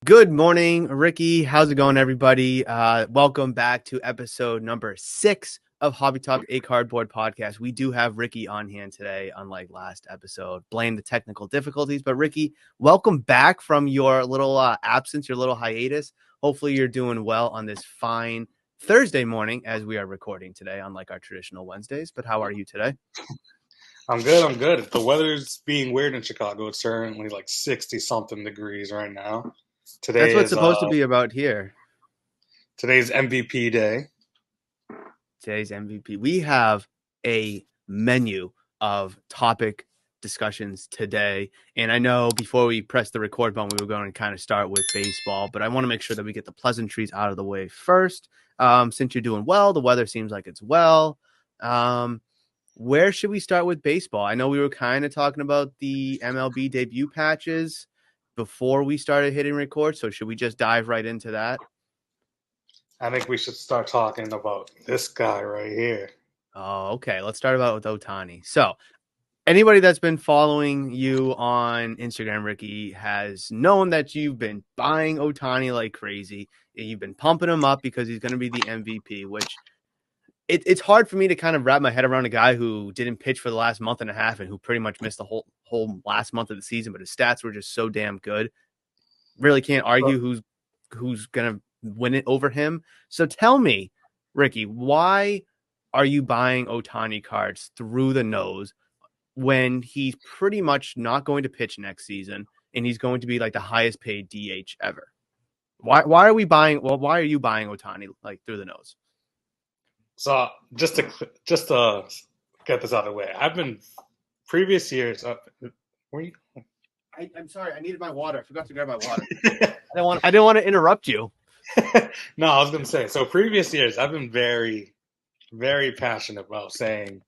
Good morning, Ricky. How's it going, everybody? Welcome back to episode number 6 of Hobby Talk, a cardboard podcast. We do have Ricky on hand today, unlike last episode. Blame the technical difficulties. But Ricky, welcome back from your little absence, your little hiatus. Hopefully you're doing well on this fine Thursday morning as we are recording today, unlike our traditional Wednesdays. But how are you today? I'm good. The weather's being weird in Chicago. It's currently like 60-something degrees right now. That's Today what it's is supposed to be about here. today's MVP day. Today's MVP. We have a menu of topic discussions today. And I know before we press the record button, we were going to kind of start with baseball, but I want to make sure that we get the pleasantries out of the way first. Since you're doing well, the weather seems like it's well. Where should we start with baseball? I know we were kind of talking about the MLB debut patches before we started hitting record. So should we just dive right into that? I think we should start talking about this guy right here. Oh, okay. Let's start about with Ohtani. So anybody that's been following you on Instagram, Ricky, has known that you've been buying Ohtani like crazy. You've been pumping him up because he's going to be the MVP, which it's hard for me to kind of wrap my head around a guy who didn't pitch for the last month and a half and who pretty much missed the whole last month of the season, but his stats were just so damn good. Really can't argue who's going to win it over him. So tell me, Ricky, why are you buying Ohtani cards through the nose when he's pretty much not going to pitch next season and he's going to be like the highest paid DH ever? Why are we buying? Well, why are you buying Ohtani like through the nose? So just to get this out of the way, I've been previous years. Where you? I'm sorry, I needed my water. I forgot to grab my water. I didn't want to interrupt you. No, I was going to say. So previous years, I've been very, very passionate about saying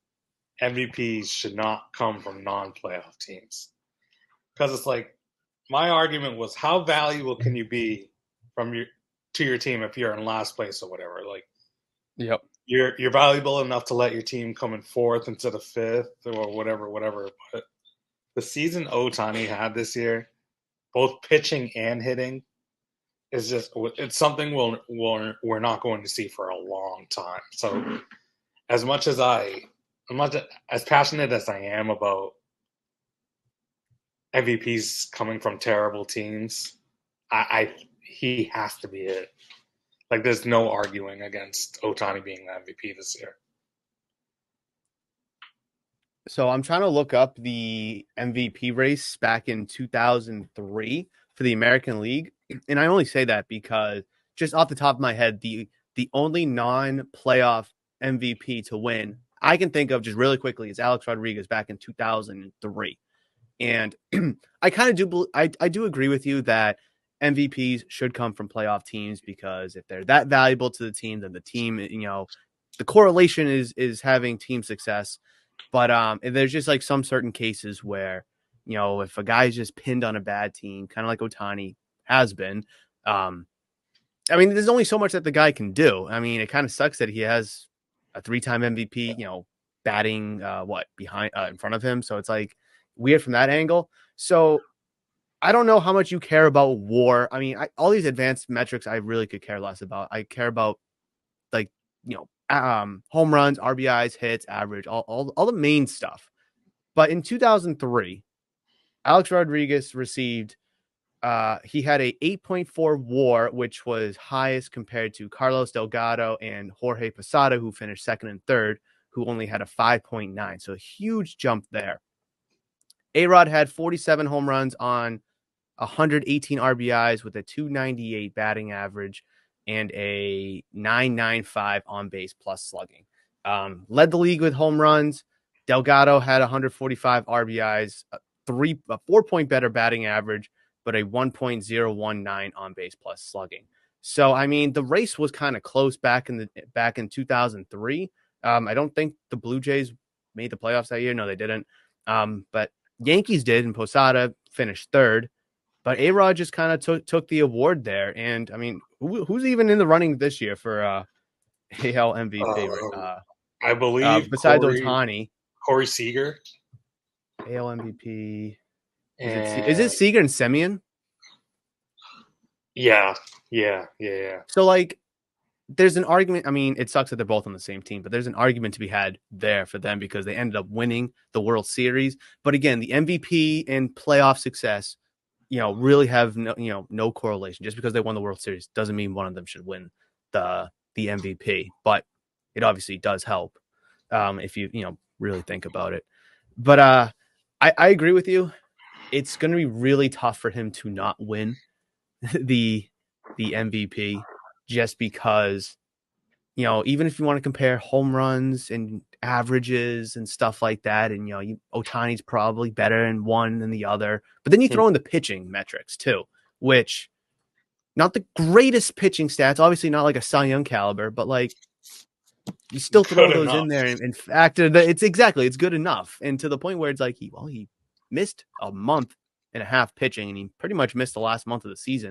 MVPs should not come from non-playoff teams, because it's like my argument was, how valuable can you be to your team if you're in last place or whatever? Like, yep, you're valuable enough to let your team come in fourth instead of fifth or whatever. But the season Ohtani had this year, both pitching and hitting, it's something we're not going to see for a long time. So as much as I'm not as passionate as I am about MVPs coming from terrible teams, he has to be it. Like, there's no arguing against Ohtani being the MVP this year. So I'm trying to look up the MVP race back in 2003 for the American League. And I only say that because just off the top of my head, the only non-playoff MVP to win I can think of just really quickly is Alex Rodriguez back in 2003. And I kind of I do agree with you that MVPs should come from playoff teams, because if they're that valuable to the team, then the team, the correlation is having team success. But there's just like some certain cases where, if a guy's just pinned on a bad team, kind of like Ohtani has been, there's only so much that the guy can do. I mean, it kind of sucks that he has a 3-time MVP, batting behind in front of him. So it's like weird from that angle. So I don't know how much you care about WAR. I mean, all these advanced metrics I really could care less about. I care about home runs, RBIs, hits, average, all the main stuff. But in 2003, Alex Rodriguez received he had a 8.4 WAR, which was highest compared to Carlos Delgado and Jorge Posada, who finished second and third, who only had a 5.9. So a huge jump there. A-Rod had 47 home runs on 118 RBIs with a 298 batting average and a 995 on base plus slugging. Led the league with home runs. Delgado had 145 RBIs, a 4-point better batting average, but a 1.019 on base plus slugging. So, I mean, the race was kind of close back in 2003. I don't think the Blue Jays made the playoffs that year. No, they didn't. But Yankees did, and Posada finished third. But A-Rod just kind of took the award there. And, I mean, who's even in the running this year for AL MVP? I believe besides Ohtani. Corey Seager. AL MVP. Is it Seager and Semien? Yeah, yeah. So like there's an argument. I mean, it sucks that they're both on the same team, but there's an argument to be had there for them because they ended up winning the World Series. But again, the MVP and playoff success, really have no correlation. Just because they won the World Series doesn't mean one of them should win the MVP. But it obviously does help if you really think about it. But I agree with you. It's going to be really tough for him to not win the MVP just because even if you want to compare home runs and averages and stuff like that, and Otani's probably better in one than the other, but then you throw in the pitching metrics too, which not the greatest pitching stats, obviously not like a Cy Young caliber, but like you still throw Good those enough. in there and factor that it's good enough, and to the point where it's like he missed a month and a half pitching, and he pretty much missed the last month of the season.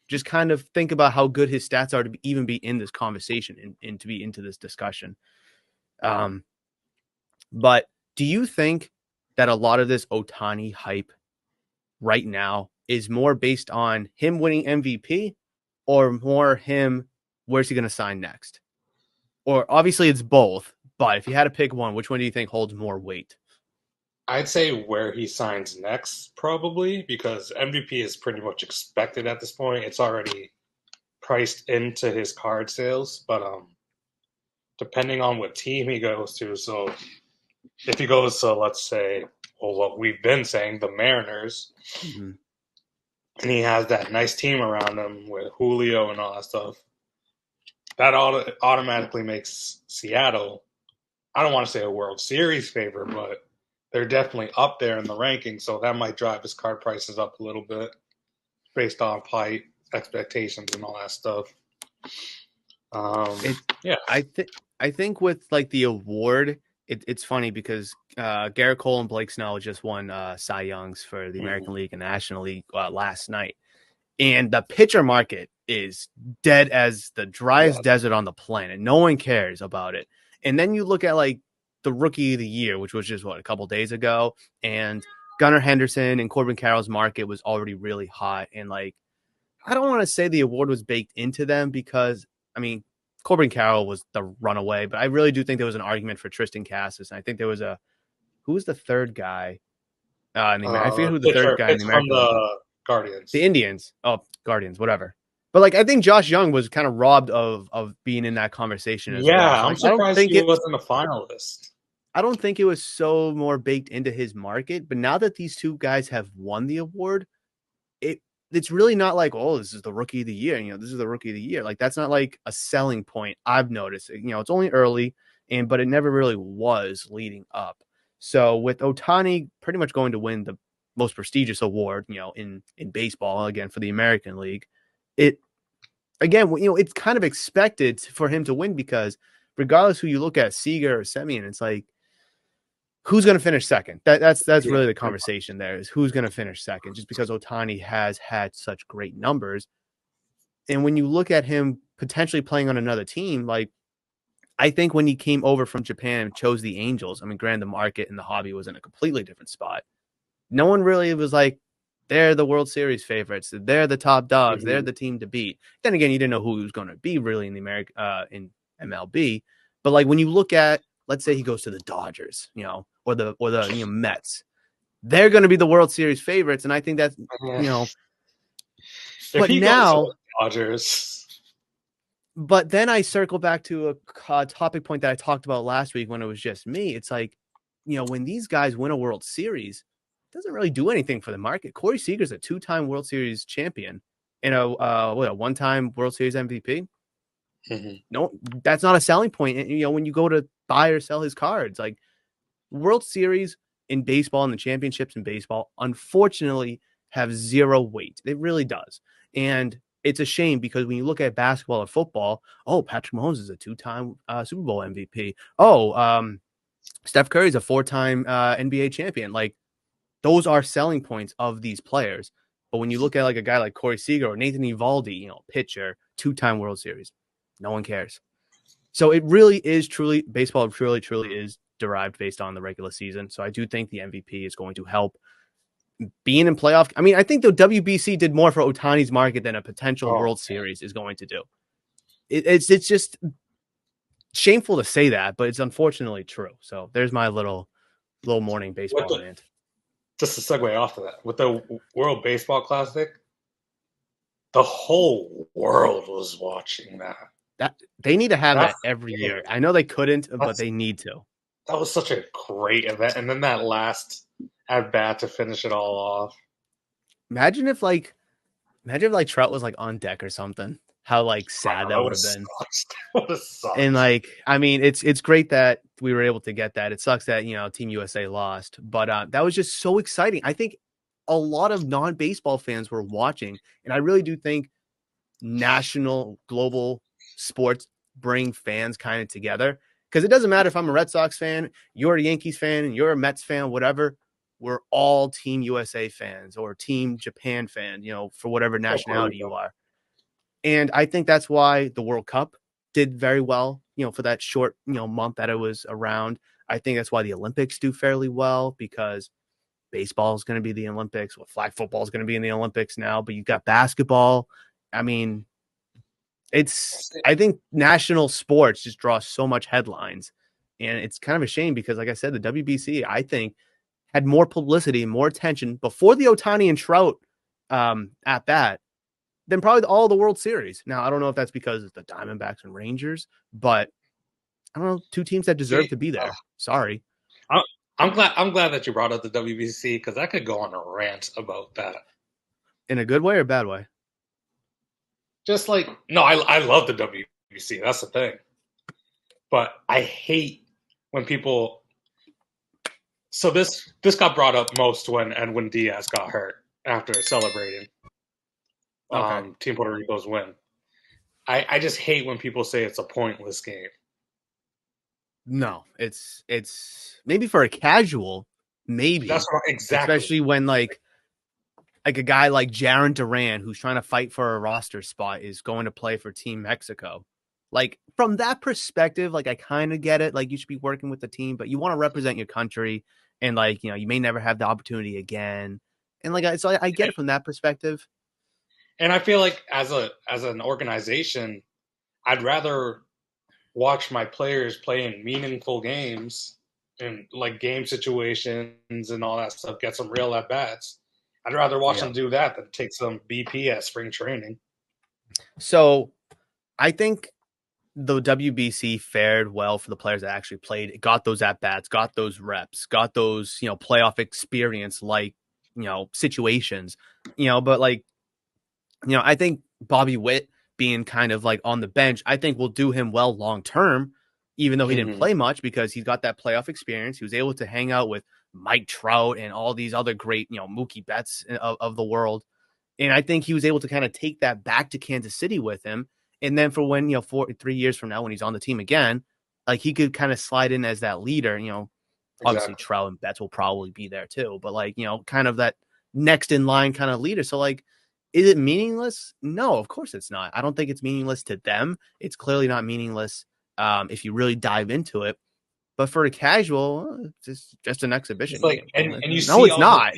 Just kind of think about how good his stats are to even be in this conversation and to be into this discussion. But do you think that a lot of this Otani hype right now is more based on him winning MVP or more him, where's he going to sign next? Or obviously it's both, but if you had to pick one, which one do you think holds more weight? I'd say where he signs next, probably, because MVP is pretty much expected at this point. It's already priced into his card sales, but depending on what team he goes to. So if he goes to, let's say, well, what we've been saying, the Mariners, Mm-hmm. and he has that nice team around him with Julio and all that stuff, that automatically makes Seattle, I don't want to say a World Series favorite, but they're definitely up there in the rankings. So that might drive his card prices up a little bit based on high expectations and all that stuff. Yeah. I think with like the award, it's funny because Garrett Cole and Blake Snell just won Cy Youngs for the American League and National League last night, and the pitcher market is dead as the driest desert on the planet. No one cares about it. And then you look at like the Rookie of the Year, which was just a couple days ago, and Gunnar Henderson and Corbin Carroll's market was already really hot, and like I don't want to say the award was baked into them because I mean Corbin Carroll was the runaway, but I really do think there was an argument for Tristan Cassis. And I think there was who was the third guy I forget who the third guy in the It's from American League. the Guardians. The Indians. Oh, Guardians, whatever. But like I think Josh Young was kind of robbed of being in that conversation as well. So I'm I don't surprised think he wasn't a finalist. I don't think it was so more baked into his market. But now that these two guys have won the award, it's really not like, oh, this is the Rookie of the Year. This is the Rookie of the Year. Like that's not like a selling point. I've noticed. It's only early, but it never really was leading up. So with Otani pretty much going to win the most prestigious award, in baseball again for the American League, it again, it's kind of expected for him to win because regardless who you look at, Seager or Semien, it's like who's going to finish second? That's really the conversation there is who's going to finish second just because Otani has had such great numbers. And when you look at him potentially playing on another team, like I think when he came over from Japan and chose the Angels, I mean, granted, the market and the hobby was in a completely different spot. No one really was like, they're the World Series favorites. They're the top dogs. Mm-hmm. They're the team to beat. Then again, you didn't know who he was going to be really in the in MLB. But like when you look at, let's say he goes to the Dodgers, or the Mets, they're going to be the World Series favorites, and I think that's But now Dodgers. But then I circle back to a topic point that I talked about last week when it was just me. It's like, when these guys win a World Series, it doesn't really do anything for the market. Corey Seager's a 2-time World Series champion and a 1-time World Series MVP. Mm-hmm. No, that's not a selling point. And, when you go to buy or sell his cards, like World Series in baseball and the championships in baseball, unfortunately, have zero weight. It really does. And it's a shame because when you look at basketball or football, Patrick Mahomes is a 2-time Super Bowl MVP. Steph Curry is a 4-time NBA champion. Like those are selling points of these players. But when you look at like a guy like Corey Seager or Nathan Eovaldi, pitcher, 2-time World Series, no one cares. So it really is baseball truly is derived based on the regular season. So I do think the MVP is going to help being in playoff. I mean, I think the WBC did more for Ohtani's market than a potential Oh, World Series is going to do. It's just shameful to say that, but it's unfortunately true. So there's my little morning with baseball the, rant. just to segue off of that, with the World Baseball Classic, the whole world was watching that. That they need to have That's that every the thing. year. I know they couldn't, but That's they need to. that was such a great event, and then that last at bat to finish it all off. Imagine if like Trout was like on deck or something. How like I sad know that that would would have have been. sucked. That would have And sucked. like, I mean, it's great that we were able to get that. It sucks that Team USA lost, but that was just so exciting. I think a lot of non-baseball fans were watching, and I really do think national, global sports bring fans kind of together. Because it doesn't matter if I'm a Red Sox fan, you're a Yankees fan, and you're a Mets fan, whatever. We're all Team USA fans or Team Japan fan, for whatever So Puerto nationality Rico. you are. And I think that's why the World Cup did very well, for that short, month that it was around. I think that's why the Olympics do fairly well because baseball is going to be the Olympics. Well, flag football is going to be in the Olympics now, but you've got basketball. I mean, I think national sports just draw so much headlines. And it's kind of a shame because, like I said, the WBC, I think, had more publicity and more attention before the Ohtani and Trout at bat than probably all the World Series. Now, I don't know if that's because it's the Diamondbacks and Rangers, but I don't know, two teams that deserve See, to be there. Sorry. I'm, I'm glad that you brought up the WBC because I could go on a rant about that. In a good way or bad way? Just like no, I love the WBC. That's the thing. But I hate when people. So this got brought up most when Edwin Diaz got hurt after celebrating Okay. Team Puerto Rico's win. I just hate when people say it's a pointless game. No, it's maybe for a casual, That's maybe, what, exactly. especially when like a guy like Jaron Duran who's trying to fight for a roster spot is going to play for Team Mexico. Like from that perspective, like I kind of get it. Like you should be working with the team, but you want to represent your country, and like you may never have the opportunity again. And like so I get it from that perspective. And I feel like as an organization, I'd rather watch my players play in meaningful games and like game situations and all that stuff, get some real at bats. I'd rather watch Yeah. them do that than take some BP at spring training. So I think the WBC fared well for the players that actually played, got those at bats, got those reps, got those, playoff experience like, situations, but like, I think Bobby Witt being kind of like on the bench, I think will do him well long term, even though he didn't Mm-hmm. play much because he's got that playoff experience. He was able to hang out with Mike Trout and all these other great, Mookie Betts of the world. And I think he was able to kind of take that back to Kansas City with him. And then for when, 3 years from now, when he's on the team again, like he could kind of slide in as that leader, obviously Exactly. Trout and Betts will probably be there too, but like, kind of that next in line kind of leader. So like, is it meaningless? No, of course it's not. I don't think it's meaningless to them. It's clearly not meaningless if you really dive into it. But for a casual, it's just an exhibition It's like game. and you No, see it's all the not.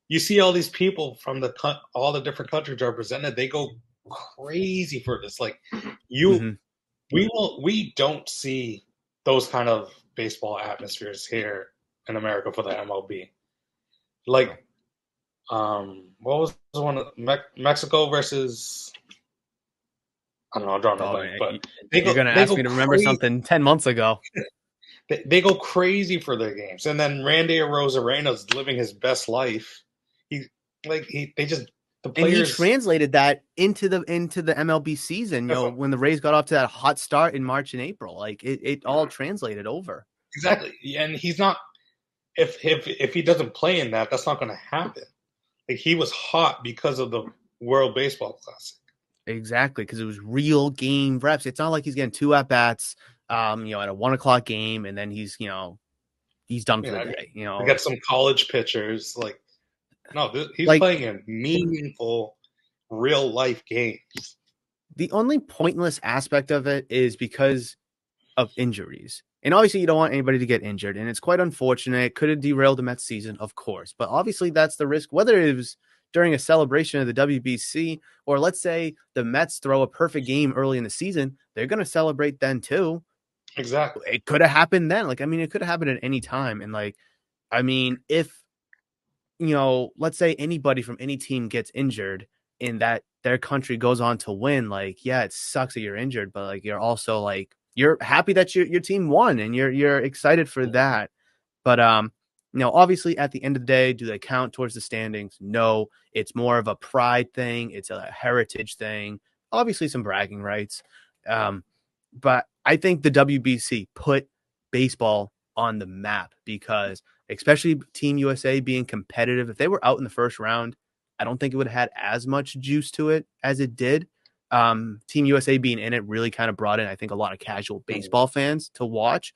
you see all these people from all the different countries represented. They go crazy for this. Like you, Mm-hmm. we don't see those kind of baseball atmospheres here in America for the MLB. No. Like, what was the one? Mexico versus I don't know. I'm drawing a Oh, blank, man, but you're gonna they ask go me to remember crazy. something 10 months ago. They go crazy for their games, and then Randy Rosarena's living his best life. He they just the And he players. translated that into the MLB season, when the Rays got off to that hot start in March and April. Like it all translated over. Exactly, and he's not. If he doesn't play in that, that's not going to happen. Like he was hot because of the World Baseball Classic. Exactly, because it was real game reps. It's not like he's getting two at bats, at a 1 o'clock game, and then he's done You for the know, day. to get some college pitchers. Like no, he's Like playing in meaningful, real life games. the only pointless aspect of it is because of injuries. And obviously, you don't want anybody to get injured, and it's quite unfortunate. It could have derailed the Mets season, of course, but obviously that's the risk. Whether it was during a celebration of the WBC, or let's say the Mets throw a perfect game early in the season, they're going to celebrate then too. Exactly. It could have happened then. Like, I mean, it could have happened at any time. And like, I mean, if let's say anybody from any team gets injured and that their country goes on to win, like, yeah, it sucks that you're injured, but like, you're also like, you're happy that your team won and you're excited for that. But obviously at the end of the day, do they count towards the standings? No, it's more of a pride thing. It's a heritage thing. Obviously some bragging rights. But I think the WBC put baseball on the map because especially Team USA being competitive, if they were out in the first round, I don't think it would have had as much juice to it as it did. Team USA being in it really kind of brought in, I think, a lot of casual baseball fans to watch.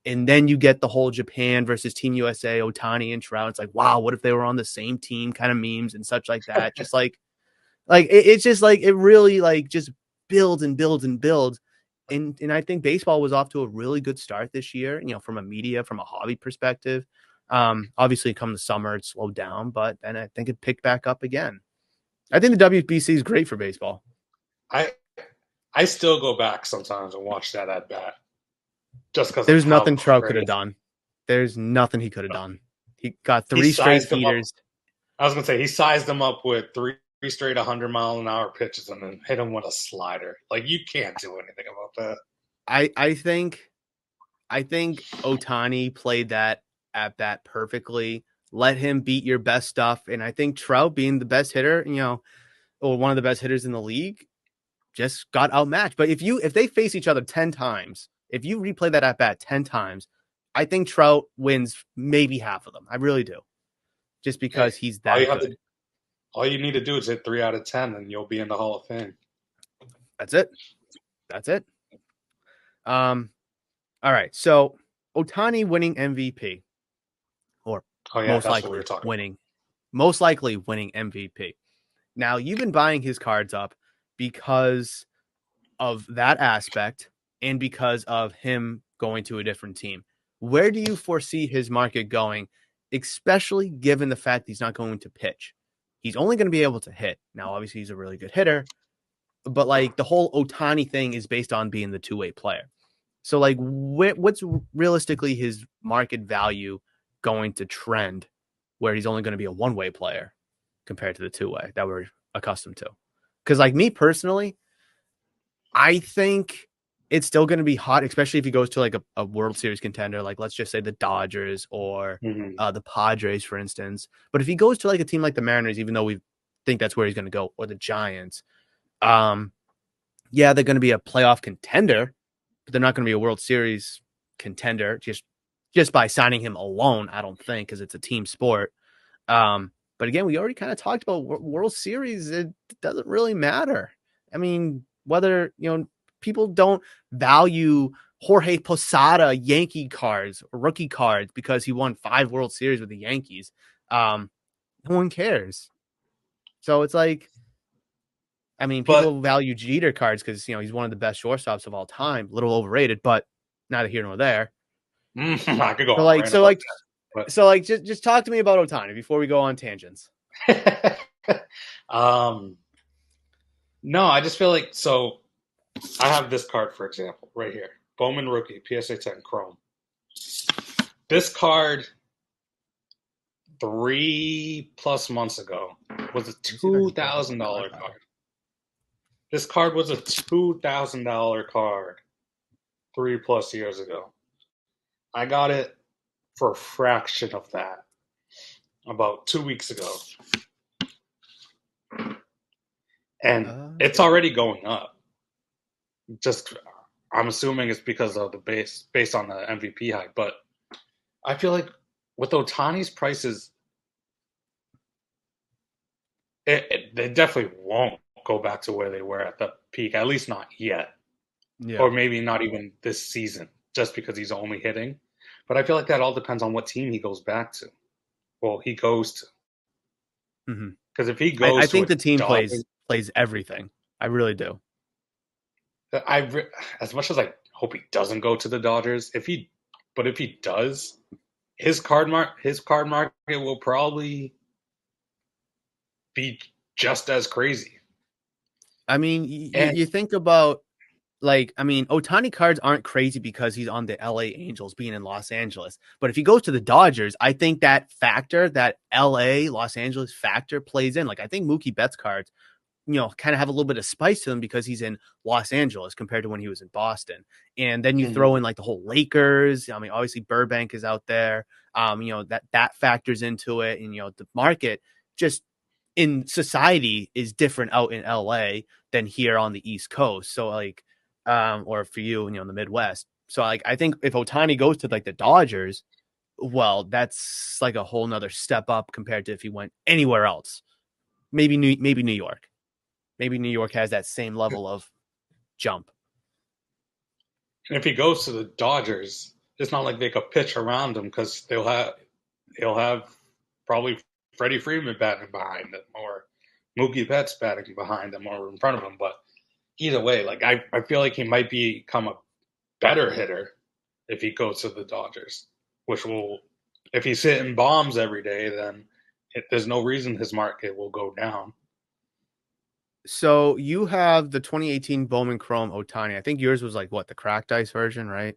And then you get the whole Japan versus Team USA, Otani and Trout. It's like, wow, what if they were on the same team kind of memes and such like that? Just it's just like, it really like just builds and builds and builds. And I think baseball was off to a really good start this year, from a hobby perspective. Obviously come the summer, it slowed down, but then I think it picked back up again. I think the WBC is great for baseball. I still go back sometimes and watch that at bat just because of There's how nothing Trout could have crazy. done. There's nothing he could have done. He got He 3 straight sized them up. heaters. I was gonna say he sized them up with three straight 100-mile-an-hour pitches and then hit him with a slider. Like you can't do anything about that. I think Otani played that at bat perfectly. Let him beat your best stuff. And I think Trout being the best hitter, or one of the best hitters in the league, just got outmatched. But if they face each other 10 times, if you replay that at bat 10 times, I think Trout wins maybe half of them. I really do. Just because he's that good. All you need to do is hit 3 out of 10 and you'll be in the Hall of Fame. That's it. All right. So Otani winning MVP, or most likely winning MVP. Now, you've been buying his cards up because of that aspect and because of him going to a different team. Where do you foresee his market going, especially given the fact he's not going to pitch? He's only going to be able to hit. Now, obviously, he's a really good hitter, but like the whole Otani thing is based on being the two-way player. So like what's realistically his market value going to trend where he's only going to be a one-way player compared to the two-way that we're accustomed to? Because like me personally, I think it's still going to be hot, especially if he goes to like a World Series contender, like let's just say the Dodgers or the Padres, for instance. But if he goes to like a team like the Mariners, even though we think that's where he's going to go, or the Giants, yeah, they're going to be a playoff contender, but they're not going to be a World Series contender just by signing him alone, I don't think, because it's a team sport. But again, we already kind of talked about World Series. It doesn't really matter. I mean, whether, people don't value Jorge Posada Yankee cards or rookie cards because he won 5 World Series with the Yankees. No one cares. So it's like, I mean, people value Jeter cards because, he's one of the best shortstops of all time. A little overrated, but neither here nor there. I could go on. So just talk to me about Otani before we go on tangents. No, I just feel like, so I have this card, for example, right here. Bowman rookie, PSA 10 Chrome. This card 3+ months ago was a $2,000 card. This card was a $2,000 card 3+ years ago. I got it for a fraction of that about 2 weeks ago. And it's already going up. Just, I'm assuming it's because of the based on the MVP hype. But I feel like with Otani's prices, they definitely won't go back to where they were at the peak, at least not yet. Yeah. Or maybe not even this season, just because he's only hitting. But I feel like that all depends on what team he goes back to. Well, he goes to. Because if he goes I think the team plays everything. I really do. As much as I hope he doesn't go to the Dodgers, if he But if he does, his card market will probably be just as crazy. I mean, And you think about like, I mean, Otani cards aren't crazy because he's on the LA Angels being in Los Angeles. But if he goes to the Dodgers, I think that factor, that LA, Los Angeles factor plays in. Like, I think Mookie Betts cards, kind of have a little bit of spice to them because he's in Los Angeles compared to when he was in Boston. And then you throw in like the whole Lakers. I mean, obviously Burbank is out there. That factors into it. And, the market just in society is different out in LA than here on the East Coast. So like, or for you, in the Midwest. So like, I think if Otani goes to like the Dodgers, well, that's like a whole nother step up compared to if he went anywhere else. Maybe New York. Maybe New York has that same level of jump. if he goes to the Dodgers, it's not like they could pitch around him because he'll have probably Freddie Freeman batting behind him or Mookie Betts batting behind him or in front of him. But either way, like I feel like he might become a better hitter if he goes to the Dodgers, which will, if he's hitting bombs every day, then there's no reason his market will go down. So you have the 2018 Bowman Chrome Otani. I think yours was like what, the cracked ice version, right?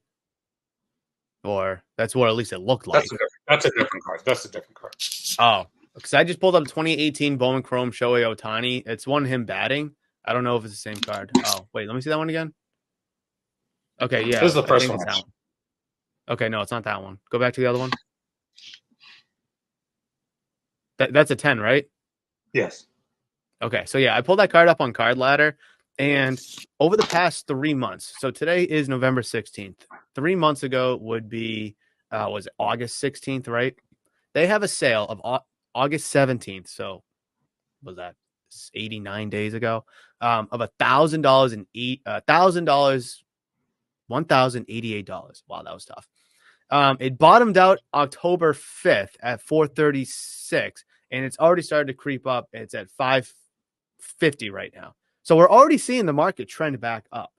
Or that's what at least it looked like. That's a different card. That's a different card. Oh, because I just pulled up 2018 Bowman Chrome Shohei Otani. It's one him batting. I don't know if it's the same card. Oh, wait, let me see that one again. Okay, yeah. This is the I first think one. it's that one. Okay, no, it's not that one. Go back to the other one. That's a 10, right? Yes. Okay, so yeah, I pulled that card up on Card Ladder, and over the past 3 months, so today is November 16th. 3 months ago would be, was it August 16th, right? They have a sale of August 17th, so was that 89 days ago, of $1,000 and $1,088. Wow, that was tough. It bottomed out October 5th at 436, and it's already started to creep up. It's at 550 right now. So we're already seeing the market trend back up.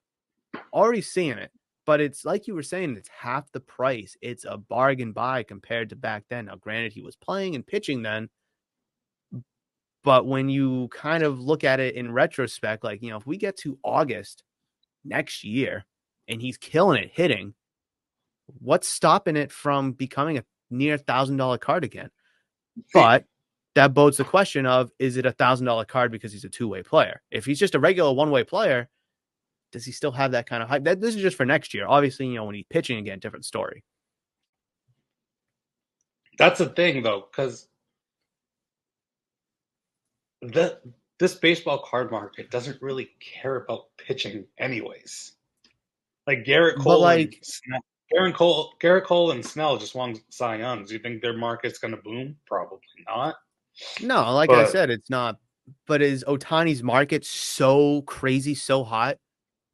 Already seeing it. But it's like you were saying, it's half the price. It's a bargain buy compared to back then. Now, granted, he was playing and pitching then. But when you kind of look at it in retrospect, like, if we get to August next year and he's killing it hitting, what's stopping it from becoming a near $1,000 card again? But that bodes the question of, is it $1,000 card because he's a two-way player? If he's just a regular one-way player, does he still have that kind of hype? This is just for next year. Obviously, when he's pitching again, different story. That's the thing, though, because this baseball card market doesn't really care about pitching anyways. Like Garrett Cole and Snell. Garrett Cole and Snell just won Cy Youngs. Do you think their market's going to boom? Probably not. No, like I said, it's not. But is Otani's market so crazy, so hot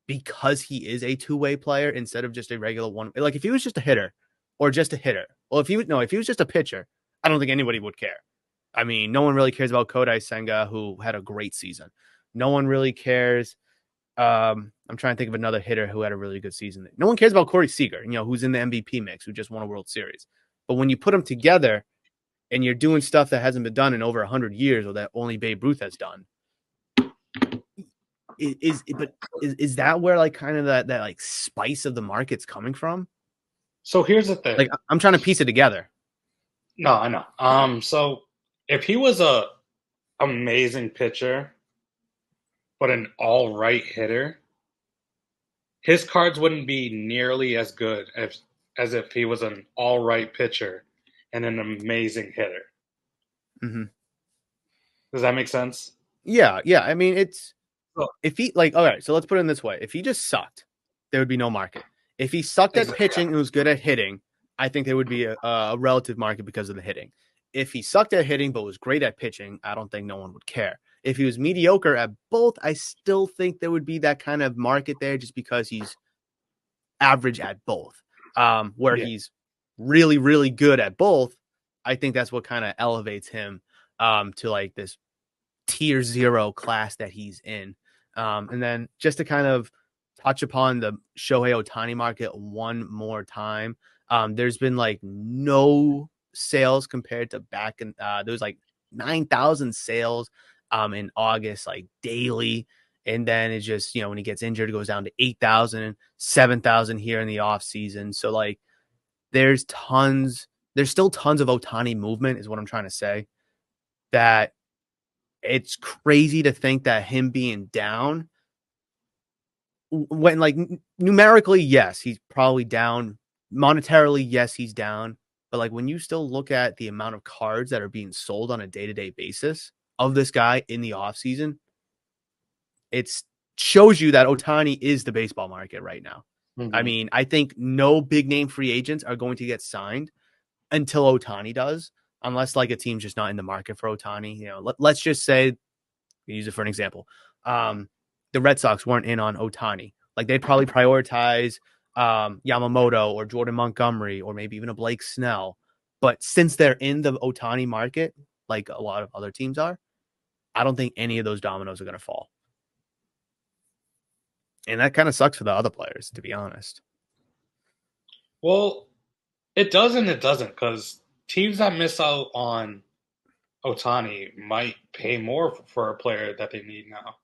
because he is a two-way player instead of just a regular one? Like if he was just a hitter or just a hitter. Well, if he was just a pitcher, I don't think anybody would care. I mean, no one really cares about Kodai Senga, who had a great season. No one really cares. I'm trying to think of another hitter who had a really good season. No one cares about Corey Seager, who's in the MVP mix, who just won a World Series. But when you put them together and you're doing stuff that hasn't been done in over 100 years or that only Babe Ruth has done, is that where like kind of that like spice of the market's coming from? So here's the thing. Like I'm trying to piece it together. No, I know. So if he was a amazing pitcher, but an all right hitter, his cards wouldn't be nearly as good as if he was an all right pitcher and an amazing hitter. Mm-hmm. Does that make sense? Yeah. I mean, it's if he like, all right, so let's put it in this way. If he just sucked, there would be no market. If he sucked at pitching and was good at hitting, I think there would be a relative market because of the hitting. If he sucked at hitting but was great at pitching, I don't think no one would care. If he was mediocre at both, I still think there would be that kind of market there just because he's average at both. He's really, really good at both, I think that's what kind of elevates him to like this tier 0 class that he's in. And then just to kind of touch upon the Shohei Otani market one more time. There's been like no sales compared to back in there was like 9,000 sales in August, like daily. And then it just, when he gets injured, it goes down to 8,000, 7,000 here in the off season. So like there's still tons of Ohtani movement is what I'm trying to say. That it's crazy to think that him being down when like numerically, yes, he's probably down. Monetarily, yes, he's down. But like when you still look at the amount of cards that are being sold on a day-to-day basis of this guy in the offseason, it shows you that Ohtani is the baseball market right now. Mm-hmm. I mean, I think no big name free agents are going to get signed until Ohtani does, unless like a team's just not in the market for Ohtani. Let's just say, use it for an example. The Red Sox weren't in on Ohtani. Like they'd probably prioritize Yamamoto or Jordan Montgomery or maybe even a Blake Snell. But since they're in the Ohtani market, like a lot of other teams are, I don't think any of those dominoes are going to fall. And that kind of sucks for the other players, to be honest. Well, it does and it doesn't, because teams that miss out on Ohtani might pay more for a player that they need now.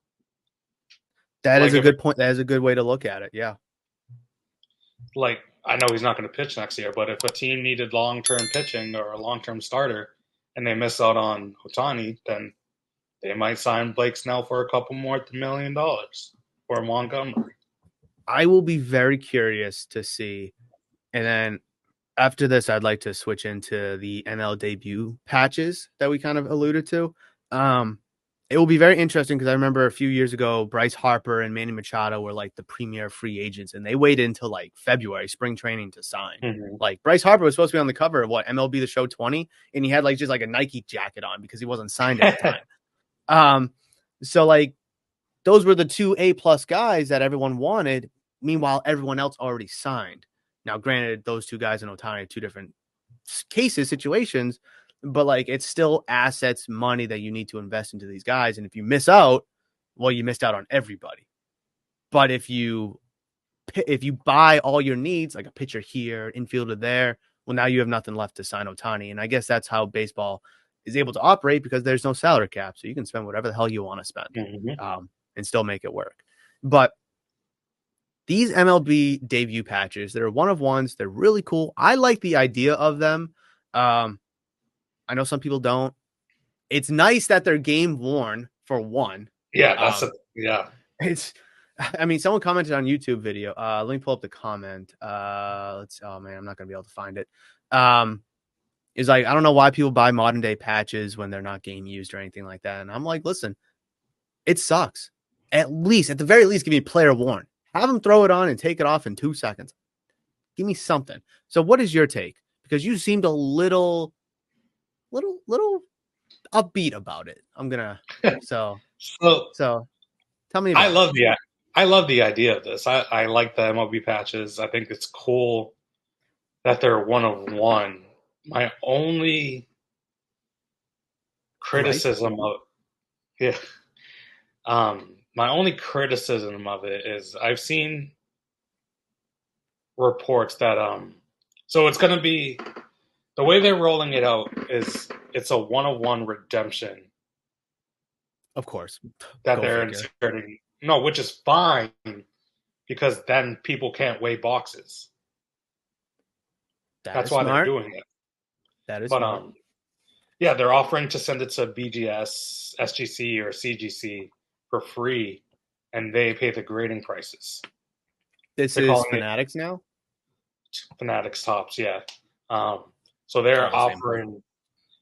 That is a good point. That is a good way to look at it. Yeah. Like, I know he's not going to pitch next year, but if a team needed long-term pitching or a long-term starter and they miss out on Ohtani, then they might sign Blake Snell for a couple more $1 million or Montgomery. I will be very curious to see. And then after this, I'd like to switch into the NL debut patches that we kind of alluded to. It will be very interesting because I remember a few years ago, Bryce Harper and Manny Machado were like the premier free agents, and they waited until like February, spring training to sign. Mm-hmm. Like Bryce Harper was supposed to be on the cover of MLB The Show 20, and he had like just like a Nike jacket on because he wasn't signed at the time. So like those were the two A+ guys that everyone wanted. Meanwhile, everyone else already signed. Now, granted, those two guys in Ohtani are two different situations, but like it's still assets, money that you need to invest into these guys. And if you miss out, well, you missed out on everybody. But if you buy all your needs, like a pitcher here, infielder there, well, now you have nothing left to sign Ohtani. And I guess that's how baseball is able to operate because there's no salary cap. So you can spend whatever the hell you want to spend and still make it work. But these MLB debut patches, they're one of ones. They're really cool. I like the idea of them. I know some people don't. It's nice that they're game worn for one. Yeah, I mean, someone commented on YouTube video. Let me pull up the comment. Let's. Oh man, I'm not gonna be able to find it. Is like I don't know why people buy modern day patches when they're not game used or anything like that. And I'm like, listen, it sucks. At the very least, give me player worn. Have them throw it on and take it off in 2 seconds. Give me something. So, what is your take? Because you seemed a little upbeat about it. I'm gonna so tell me about I love the idea of this. I like the MLB patches. I think it's cool that they're one of one. My only criticism my only criticism of it is I've seen reports that so it's going to be the way they're rolling it out is it's a one-of-one redemption. Of course. That they're inserting. No, which is fine because then people can't weigh boxes. That's why they're doing it. That is smart. Yeah, they're offering to send it to BGS, SGC, or CGC for free, and they pay the grading prices. This is Fanatics now? Fanatics Tops, yeah. So they're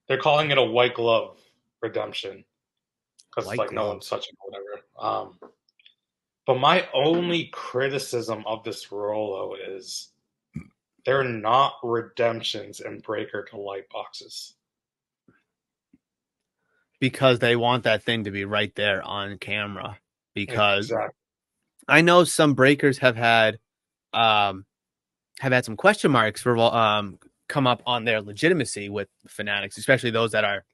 they're calling it a white glove redemption because like no one's touching whatever. But my only criticism of this rollout is they're not redemptions in breaker to light boxes. Because they want that thing to be right there on camera. Because I know some breakers have had some question marks for come up on their legitimacy with Fanatics, especially those that are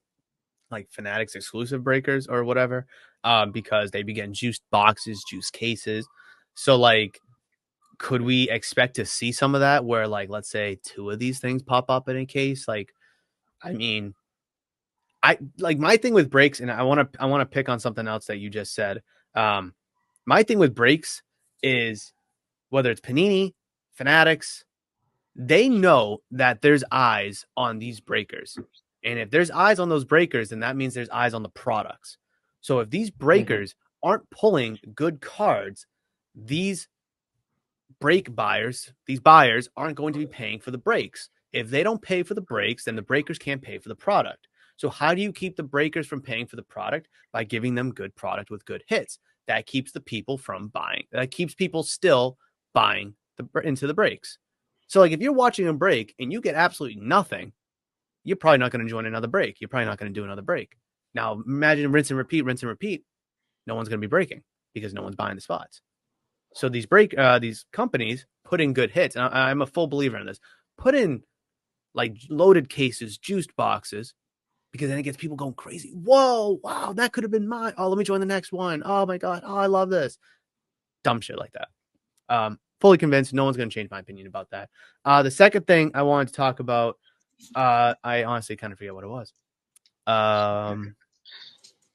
like Fanatics exclusive breakers or whatever, because they begin juiced boxes, juiced cases. So like could we expect to see some of that where, like, let's say 2 of these things pop up in a case? Like, I mean, I like my thing with breaks, and I want to pick on something else that you just said. Um, my thing with breaks is whether it's Panini, Fanatics, they know that there's eyes on these breakers. And if there's eyes on those breakers, then that means there's eyes on the products. So if these breakers aren't pulling good cards, these these buyers aren't going to be paying for the breaks. If they don't pay for the breaks, then the breakers can't pay for the product. So how do you keep the breakers from paying for the product? By giving them good product with good hits. That keeps the people from buying. That keeps people still buying into the breaks. So like if you're watching a break and you get absolutely nothing, you're probably not going to join another break. You're probably not going to do another break. Now imagine rinse and repeat, rinse and repeat. No one's going to be breaking because no one's buying the spots. So these companies put in good hits. And I'm a full believer in this. Put in like loaded cases, juiced boxes, because then it gets people going crazy. Whoa, wow, that could have been mine. Oh, let me join the next one. Oh my God. Oh, I love this. Dumb shit like that. Fully convinced. No one's going to change my opinion about that. The second thing I wanted to talk about, I honestly kind of forget what it was.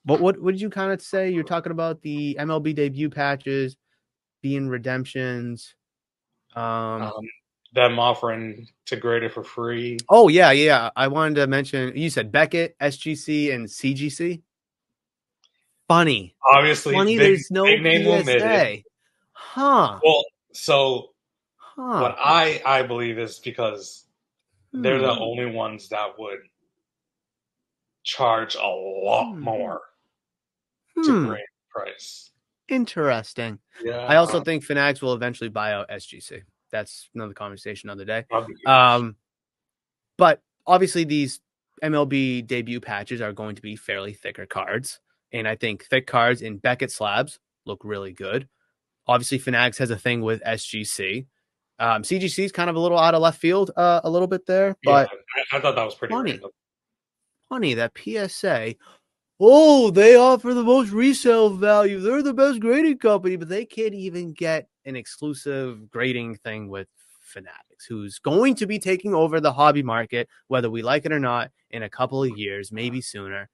What did you kind of say? You're talking about the MLB debut patches being redemptions. Them offering to grade it for free. Oh yeah. I wanted to mention. You said Beckett, SGC, and CGC. Funny. Obviously, There's no big name omitted. PSA. Huh. Well, so what I believe is because they're the only ones that would charge a lot more to grade price. Interesting. Yeah. I also think Fanatics will eventually buy out SGC. That's another conversation another day. But obviously these MLB debut patches are going to be fairly thicker cards. And I think thick cards in Beckett slabs look really good. Obviously, Fanatics has a thing with SGC. CGC is kind of a little out of left field a little bit there. But yeah, I thought that was pretty random. Funny, that PSA. Oh, they offer the most resale value. They're the best grading company, but they can't even get an exclusive grading thing with Fanatics, who's going to be taking over the hobby market, whether we like it or not, in a couple of years, maybe sooner.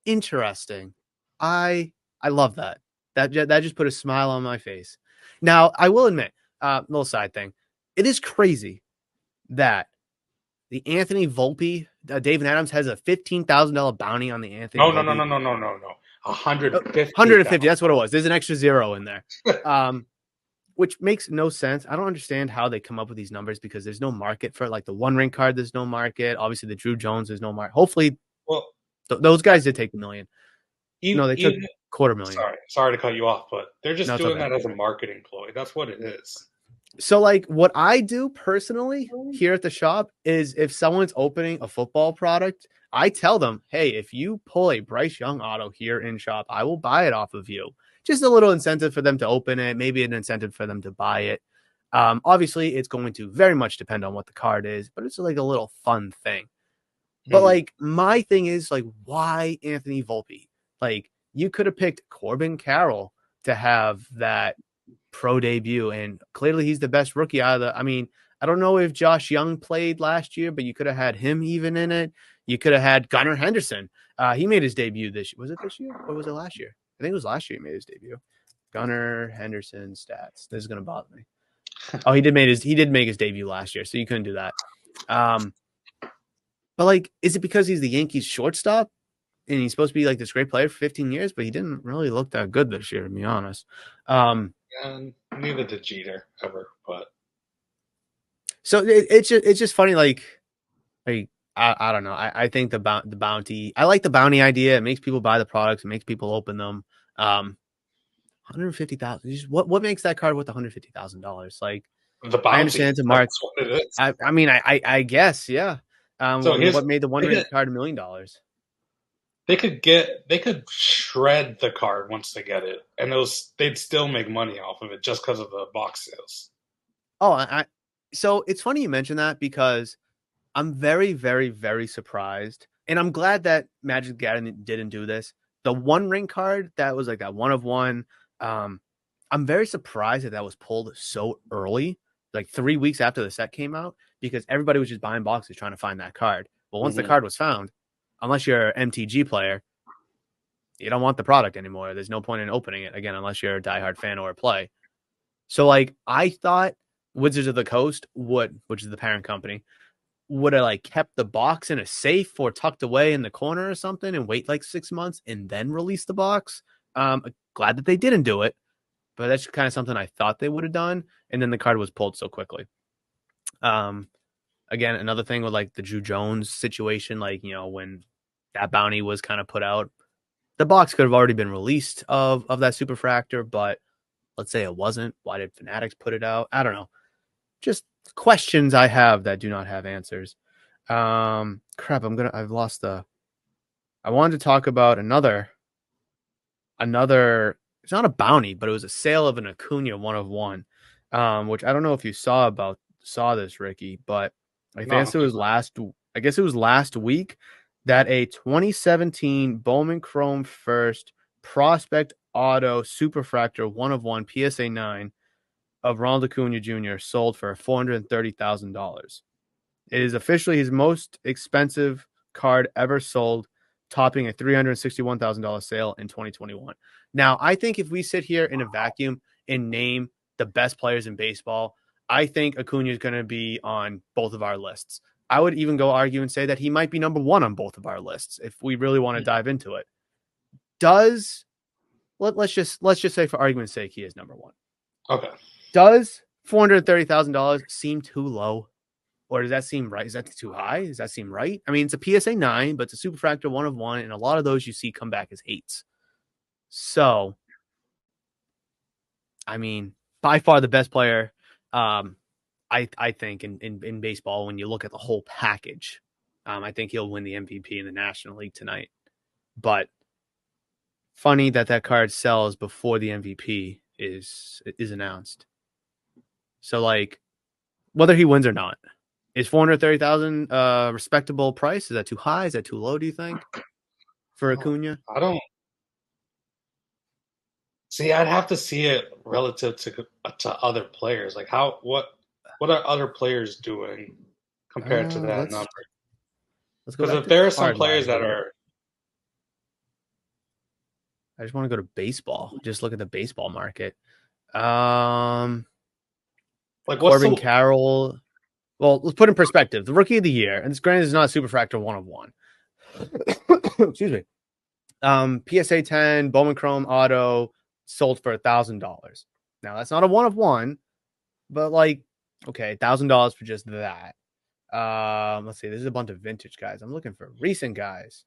Interesting. I love that. That just put a smile on my face. Now, I will admit, little side thing. It is crazy that the Anthony Volpe, David Adams has a $15,000 bounty on the Anthony. No. 150. 150. That's what it was. There's an extra zero in there, which makes no sense. I don't understand how they come up with these numbers because there's no market for it. Like the one ring card. There's no market. Obviously, the Drew Jones. There's no market. Hopefully, those guys did take the million. They took $250,000. Sorry to cut you off, but they're just doing that as a marketing ploy. That's what it is. So, like, what I do personally here at the shop is if someone's opening a football product, I tell them, hey, if you pull a Bryce Young auto here in shop, I will buy it off of you. Just a little incentive for them to open it, maybe an incentive for them to buy it. Obviously, it's going to very much depend on what the card is, but it's like a little fun thing. But, like, my thing is, like, why Anthony Volpe? Like, you could have picked Corbin Carroll to have that pro debut, and clearly he's the best rookie out of the. I mean, I don't know if Josh Young played last year, but you could have had him even in it. You could have had Gunnar Henderson. He made his debut this year. Was it this year or was it last year? I think it was last year he made his debut. Gunnar Henderson stats. This is gonna bother me. Oh, he did make his debut last year, so you couldn't do that. But like, is it because he's the Yankees shortstop and he's supposed to be like this great player for 15 years, but he didn't really look that good this year, to be honest. And neither did Jeter ever, but so it's just funny. Like I don't know. I think the bounty. I like the bounty idea. It makes people buy the products. It makes people open them. $150,000. What makes that card worth $150,000? Like the bounty. I understand it's a mark. I mean, I guess yeah. So what made the one ring card $1 million? They could shred the card once they get it, and they'd still make money off of it just because of the box sales. Oh, so it's funny you mention that because I'm very, very, very surprised, and I'm glad that Magic Gathering didn't do this. The one ring card that was like that one of one. I'm very surprised that that was pulled so early, like 3 weeks after the set came out, because everybody was just buying boxes trying to find that card. Well, once the Hmm. card was found, unless you're an MTG player, you don't want the product anymore. There's no point in opening it again, unless you're a diehard fan or a play. So, like, I thought Wizards of the Coast would, which is the parent company, would have like kept the box in a safe or tucked away in the corner or something and wait like 6 months and then release the box. Glad that they didn't do it, but that's kind of something I thought they would have done. And then the card was pulled so quickly. Um, Again, another thing with like the Drew Jones situation, like, when that bounty was kind of put out, the box could have already been released of that superfractor, but let's say it wasn't. Why did Fanatics put it out? I don't know. Just questions I have that do not have answers. Crap, I've lost I wanted to talk about another, it's not a bounty, but it was a sale of an Acuna 1 of 1, which I don't know if you saw this, Ricky, but I No, guess it was last week that a 2017 Bowman Chrome First Prospect Auto Superfractor 1 of 1 PSA 9 of Ronald Acuna Jr. sold for $430,000. It is officially his most expensive card ever sold, topping a $361,000 sale in 2021. Now, I think if we sit here in a vacuum and name the best players in baseball, I think Acuna is going to be on both of our lists. I would even go argue and say that he might be number one on both of our lists if we really want to dive into it. Let's just say for argument's sake he is number one. okay. Does $430,000 seem too low? Or does that seem right? Is that too high? Does that seem right? I mean, it's a PSA 9, but it's a Superfractor 1 of 1, and a lot of those you see come back as 8s. So, I mean, by far the best player, I think, in baseball, when you look at the whole package. I think he'll win the MVP in the National League tonight. But funny that card sells before the MVP is announced. So, like, whether he wins or not, is 430,000 respectable price? Is that too high? Is that too low, do you think, for Acuna? I don't see. I'd have to see it relative to other players. Like what are other players doing compared to that Let's number? go Because back if to there are some card players that ladder. are I just want to go to baseball. Just look at the baseball market. Um, like what's Corbin the Carroll. Well, let's put in perspective. The rookie of the year, and this granted is not a Superfractor 1 of 1. Excuse me. PSA 10 Bowman Chrome Auto sold for $1,000. Now that's not a 1 of 1, but like, okay, $1,000 for just that. Let's see. This is a bunch of vintage guys. I'm looking for recent guys.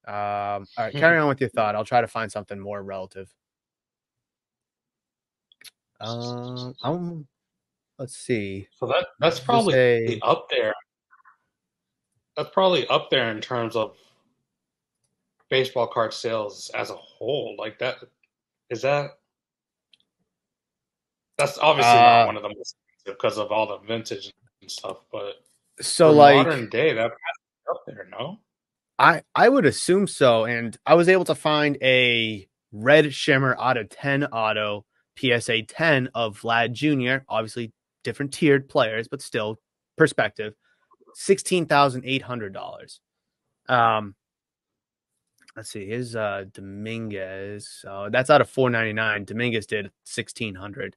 All right, carry on with your thought. I'll try to find something more relative. Let's see. so that's Just probably say, up there. That's probably up there in terms of baseball card sales as a whole. Like that is that's obviously not uh, one of the most expensive because of all the vintage and stuff, but so for like, modern day, that's up there, no? I would assume so, and I was able to find a red shimmer out of 10 auto PSA 10 of Vlad Jr. Obviously, different tiered players, but still perspective. $16,800. Um, let's see. Here's Dominguez. So that's out of 499. Dominguez did 1,600.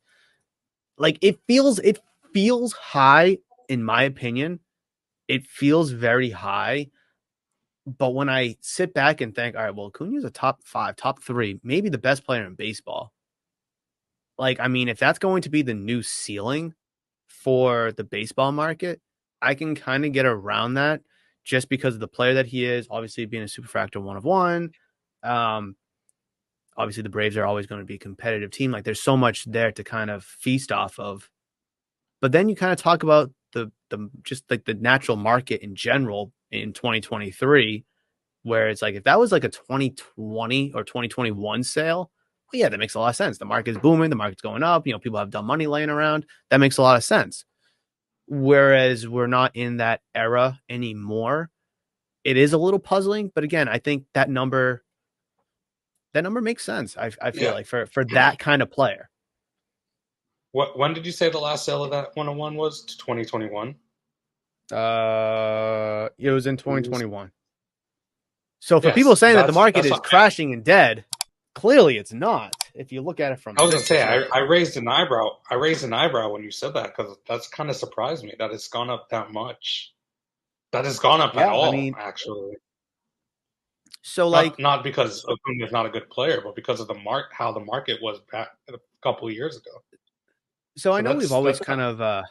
Like, it feels high in my opinion. It feels very high. But when I sit back and think, all right, well, Acuna's a top 5, top 3, maybe the best player in baseball. Like, I mean, if that's going to be the new ceiling for the baseball market, I can kind of get around that just because of the player that he is, obviously being a Superfractor 1 of 1. Um, Obviously, the Braves are always going to be a competitive team. Like, there's so much there to kind of feast off of. But then you kind of talk about the just like the natural market in general in 2023, where it's like if that was like a 2020 or 2021 sale, well, yeah, that makes a lot of sense. The market's booming, the market's going up, people have dumb money laying around. That makes a lot of sense. Whereas we're not in that era anymore. It is a little puzzling, but again, I think that number makes sense. I feel Yeah. like for that kind of player. When did you say the last sale of that 101 was? To 2021? It was in 2021. So for people Yes, saying that the market that's is what crashing and dead, clearly it's not. If you look at it from I was this gonna say. perspective. I raised an eyebrow. I raised an eyebrow when you said that because that's kind of surprised me that it's gone up that much. That has gone up at Yeah, I all, mean, actually. so Not like, not because Acuna is not a good player, but because of how the market was back a couple of years ago. so I So know we've that's always kind of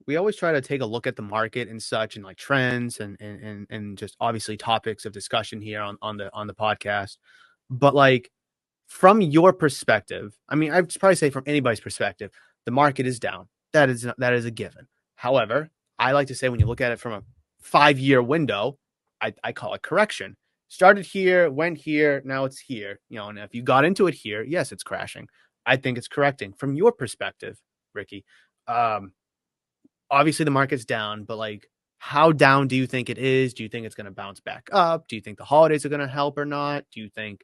we always try to take a look at the market and such and like trends and just obviously topics of discussion here on the podcast. But like from your perspective, I mean, I'd probably say from anybody's perspective, the market is down. That is a given. However, I like to say when you look at it from a 5-year window, I call it correction. Started here, went here, now it's here. And if you got into it here, yes, it's crashing. I think it's correcting. From your perspective, Ricky, um, obviously the market's down, but like how down do you think it is? Do you think it's going to bounce back up? Do you think the holidays are going to help or not? Do you think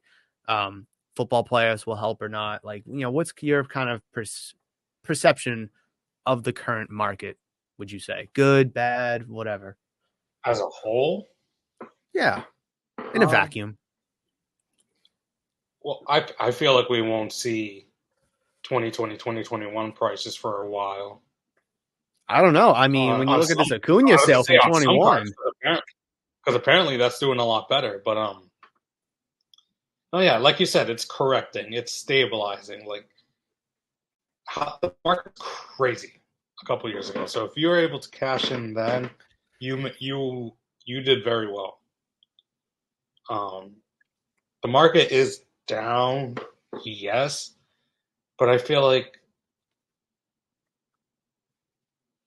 football players will help or not? Like, what's your kind of perception of the current market? Would you say good, bad, whatever? as a whole. Yeah, in a Um, vacuum. well, I feel like we won't see 2020 2021 prices for a while. I don't know. I mean, when you On look at some, this Acuna I was gonna sale say from on some cards 21, because apparently that's doing a lot better. But oh yeah, like you said, it's correcting, it's stabilizing. Like the market's crazy a couple years ago. So if you were able to cash in then, you did very well. Um, the market is down, yes, but I feel like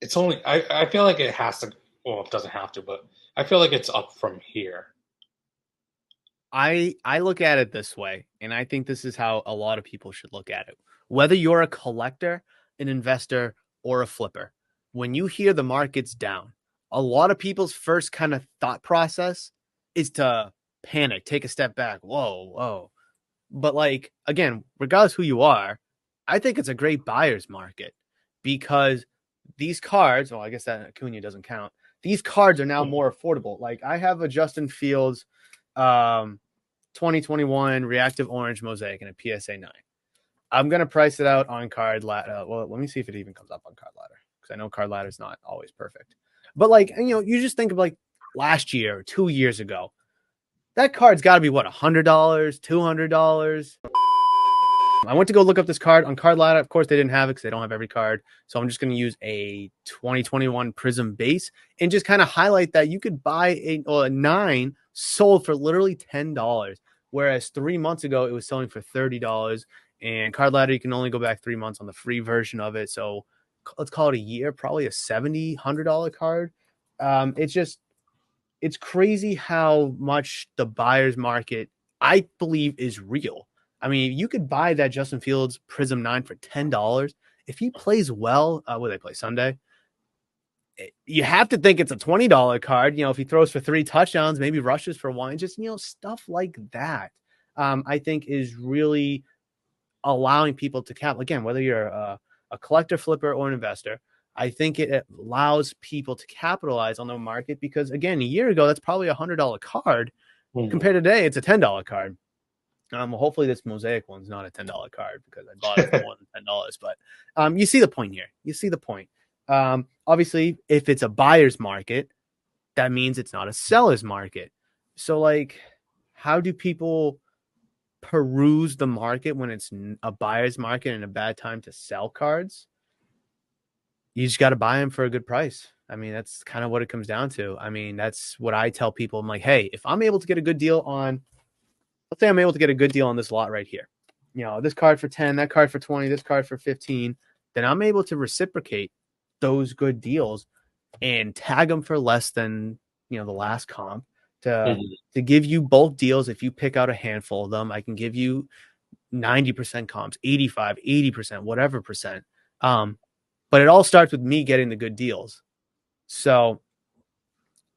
it's only. I feel like it has to. Well, it doesn't have to, but I feel like it's up from here. I look at it this way, and I think this is how a lot of people should look at it. Whether you're a collector, an investor, or a flipper, when you hear the market's down, a lot of people's first kind of thought process is to panic, take a step back. Whoa, whoa. But like again, regardless who you are, I think it's a great buyer's market because these cards, well, I guess that Acuna doesn't count. These cards are now more affordable. Like I have a Justin Fields um 2021 reactive orange mosaic and a PSA 9. I'm gonna price it out on card ladder. Well, let me see if it even comes up on card ladder because I know card ladder is not always perfect. But like you just think of like last year, 2 years ago, that card's got to be what $100, $200. I went to go look up this card on Card Ladder. Of course, they didn't have it because they don't have every card. So I'm just going to use a 2021 Prism base and just kind of highlight that you could buy a 9 sold for literally $10, whereas 3 months ago it was selling for $30. And Card Ladder, you can only go back 3 months on the free version of it. So let's call it a year, probably a $70, $100 card. It's crazy how much the buyer's market, I believe, is real. I mean, you could buy that Justin Fields Prism 9 for $10. If he plays well, will they play Sunday? You have to think it's a $20 card. If he throws for 3 touchdowns, maybe rushes for one, just, stuff like that, I think is really allowing people to cap. Again, whether you're a collector, flipper, or an investor, I think it allows people to capitalize on the market because, again, a year ago, that's probably $100 card. Mhm. Compared to today, it's a $10 card. Well, hopefully this mosaic one's not a $10 card because I bought it for more than $10. But you see the point here. You see the point. Obviously, if it's a buyer's market, that means it's not a seller's market. So, like, how do people peruse the market when it's a buyer's market and a bad time to sell cards? You just got to buy them for a good price. I mean, that's kind of what it comes down to. I mean, that's what I tell people. I'm like, hey, if I'm able to get a good deal on, let's say I'm able to get a good deal on this lot right here, this card for 10, that card for 20, this card for 15, then I'm able to reciprocate those good deals and tag them for less than, the last comp to, Mhm. to give you bulk deals. If you pick out a handful of them, I can give you 90% comps, 85, 80%, whatever percent. But it all starts with me getting the good deals. So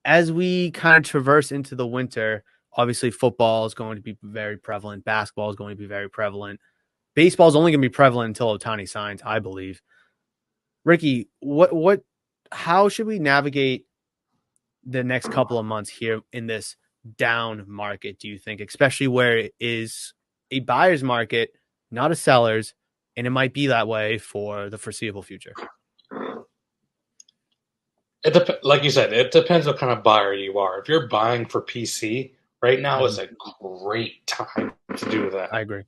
as we kind of traverse into the winter, obviously football is going to be very prevalent. Basketball is going to be very prevalent. baseball is only going to be prevalent until Ohtani signs, I believe. Ricky, how should we navigate the next couple of months here in this down market, do you think, especially where it is a buyer's market, not a seller's, and it might be that way for the foreseeable future? Like you said, it depends what kind of buyer you are. If you're buying for PC, right now is a great time to do that. I agree.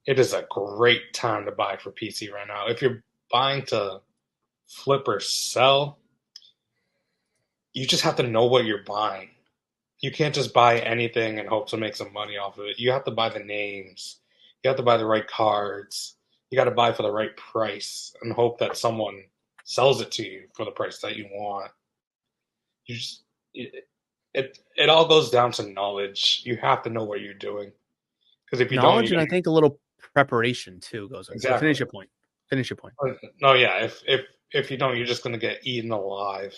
It is a great time to buy for PC right now. If you're buying to flip or sell, you just have to know what you're buying. You can't just buy anything and hope to make some money off of it. You have to buy the names. You have to buy the right cards. You got to buy for the right price and hope that someone sells it to you for the price that you want. You just it all goes down to knowledge. You have to know what you're doing, because if you knowledge, don't, and I think a little prepreration too goes on. Exactly. So finish your point. Finish your point. No, yeah. If you don't, you're just going to get eaten alive.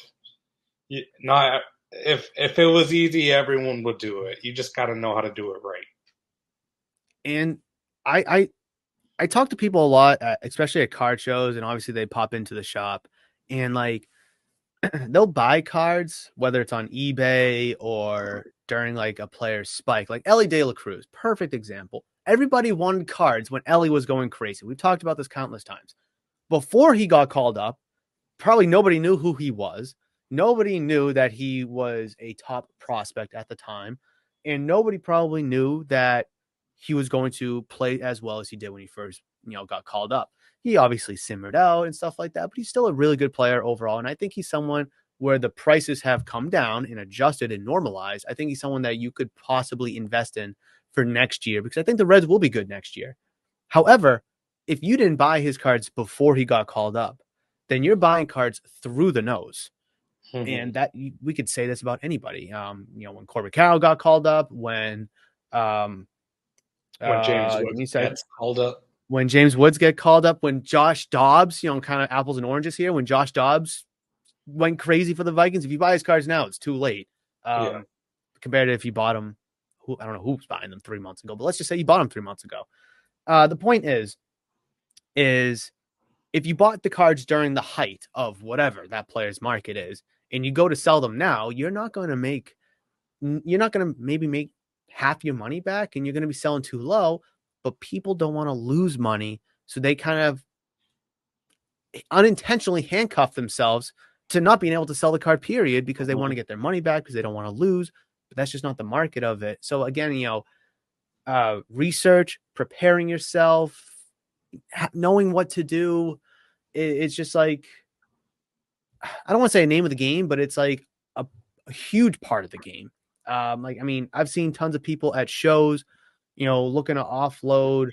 Not if it was easy, everyone would do it. You just got to know how to do it right. And I talk to people a lot, especially at card shows, and obviously they pop into the shop, and like they'll buy cards, whether it's on eBay or during like a player's spike, like Ellie De La Cruz, perfect example. Everybody wanted cards when Ellie was going crazy. We've talked about this countless times. Before he got called up, probably nobody knew who he was. Nobody knew that he was a top prospect at the time. And nobody probably knew that he was going to play as well as he did when he first, got called up. He obviously simmered out and stuff like that, but he's still a really good player overall. And I think he's someone where the prices have come down and adjusted and normalized. I think he's someone that you could possibly invest in for next year, because I think the Reds will be good next year. However, if you didn't buy his cards before he got called up, then you're buying cards through the nose. Mm-hmm. And that we could say this about anybody. When Corbett Carroll got called up, when James Woods gets called up, when James Woods get called up, when Josh Dobbs, kind of apples and oranges here, when Josh Dobbs went crazy for the Vikings. If you buy his cards now, it's too late. Compared to if you bought them, I don't know who's buying them 3 months ago, but let's just say you bought them 3 months ago. The point is if you bought the cards during the height of whatever that player's market is, and you go to sell them now, you're not going to maybe make half your money back, and you're going to be selling too low, but people don't want to lose money. So they kind of unintentionally handcuff themselves to not being able to sell the card, period, because they want to get their money back, because they don't want to lose, but that's just not the market of it. So again, research, preparing yourself, knowing what to do. It's just like, I don't want to say a name of the game, but it's like a huge part of the game. I've seen tons of people at shows, looking to offload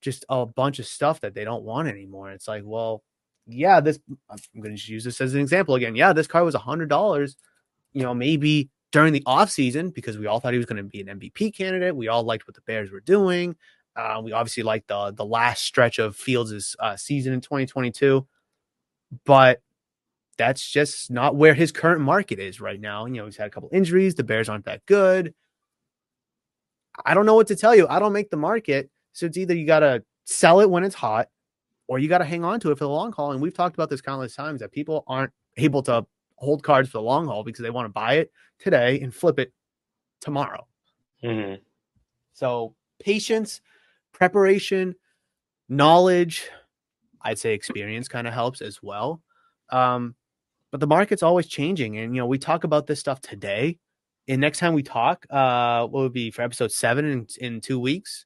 just a bunch of stuff that they don't want anymore. It's like, well, yeah, I'm going to use this as an example again. Yeah, this card was $100, maybe during the off season, because we all thought he was going to be an MVP candidate. We all liked what the Bears were doing. We obviously liked the last stretch of Fields' season in 2022, but that's just not where his current market is right now. He's had a couple injuries. The Bears aren't that good. I don't know what to tell you. I don't make the market. So it's either you got to sell it when it's hot, or you got to hang on to it for the long haul. And we've talked about this countless times, that people aren't able to hold cards for the long haul because they want to buy it today and flip it tomorrow. Mm-hmm. So patience, preparation, knowledge, I'd say experience kind of helps as well. But the market's always changing. And, we talk about this stuff today. And next time we talk, what would be for episode 7 in 2 weeks?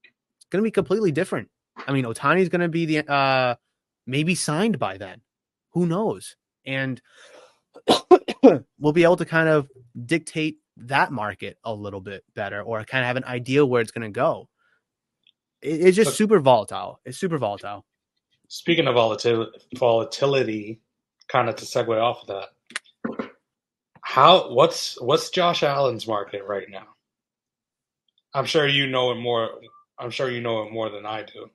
It's going to be completely different. Ohtani's going to be maybe signed by then. Who knows? And we'll be able to kind of dictate that market a little bit better, or kind of have an idea where it's going to go. It's just super volatile. It's super volatile. Speaking of volatility, kind of to segue off of that, what's Josh Allen's market right now? I'm sure you know it more. I'm sure you know it more than I do.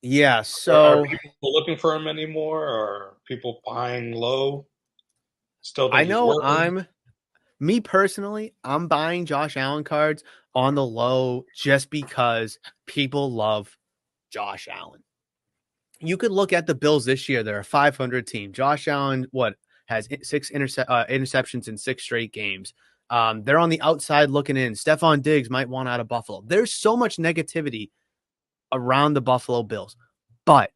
Yeah. So are people looking for him anymore, or are people buying low? Still, I know me personally, I'm buying Josh Allen cards on the low just because people love Josh Allen. You could look at the Bills this year. They're a 500 team. Josh Allen, has six interceptions in 6 straight games. They're on the outside looking in. Stephon Diggs might want out of Buffalo. There's so much negativity around the Buffalo Bills, but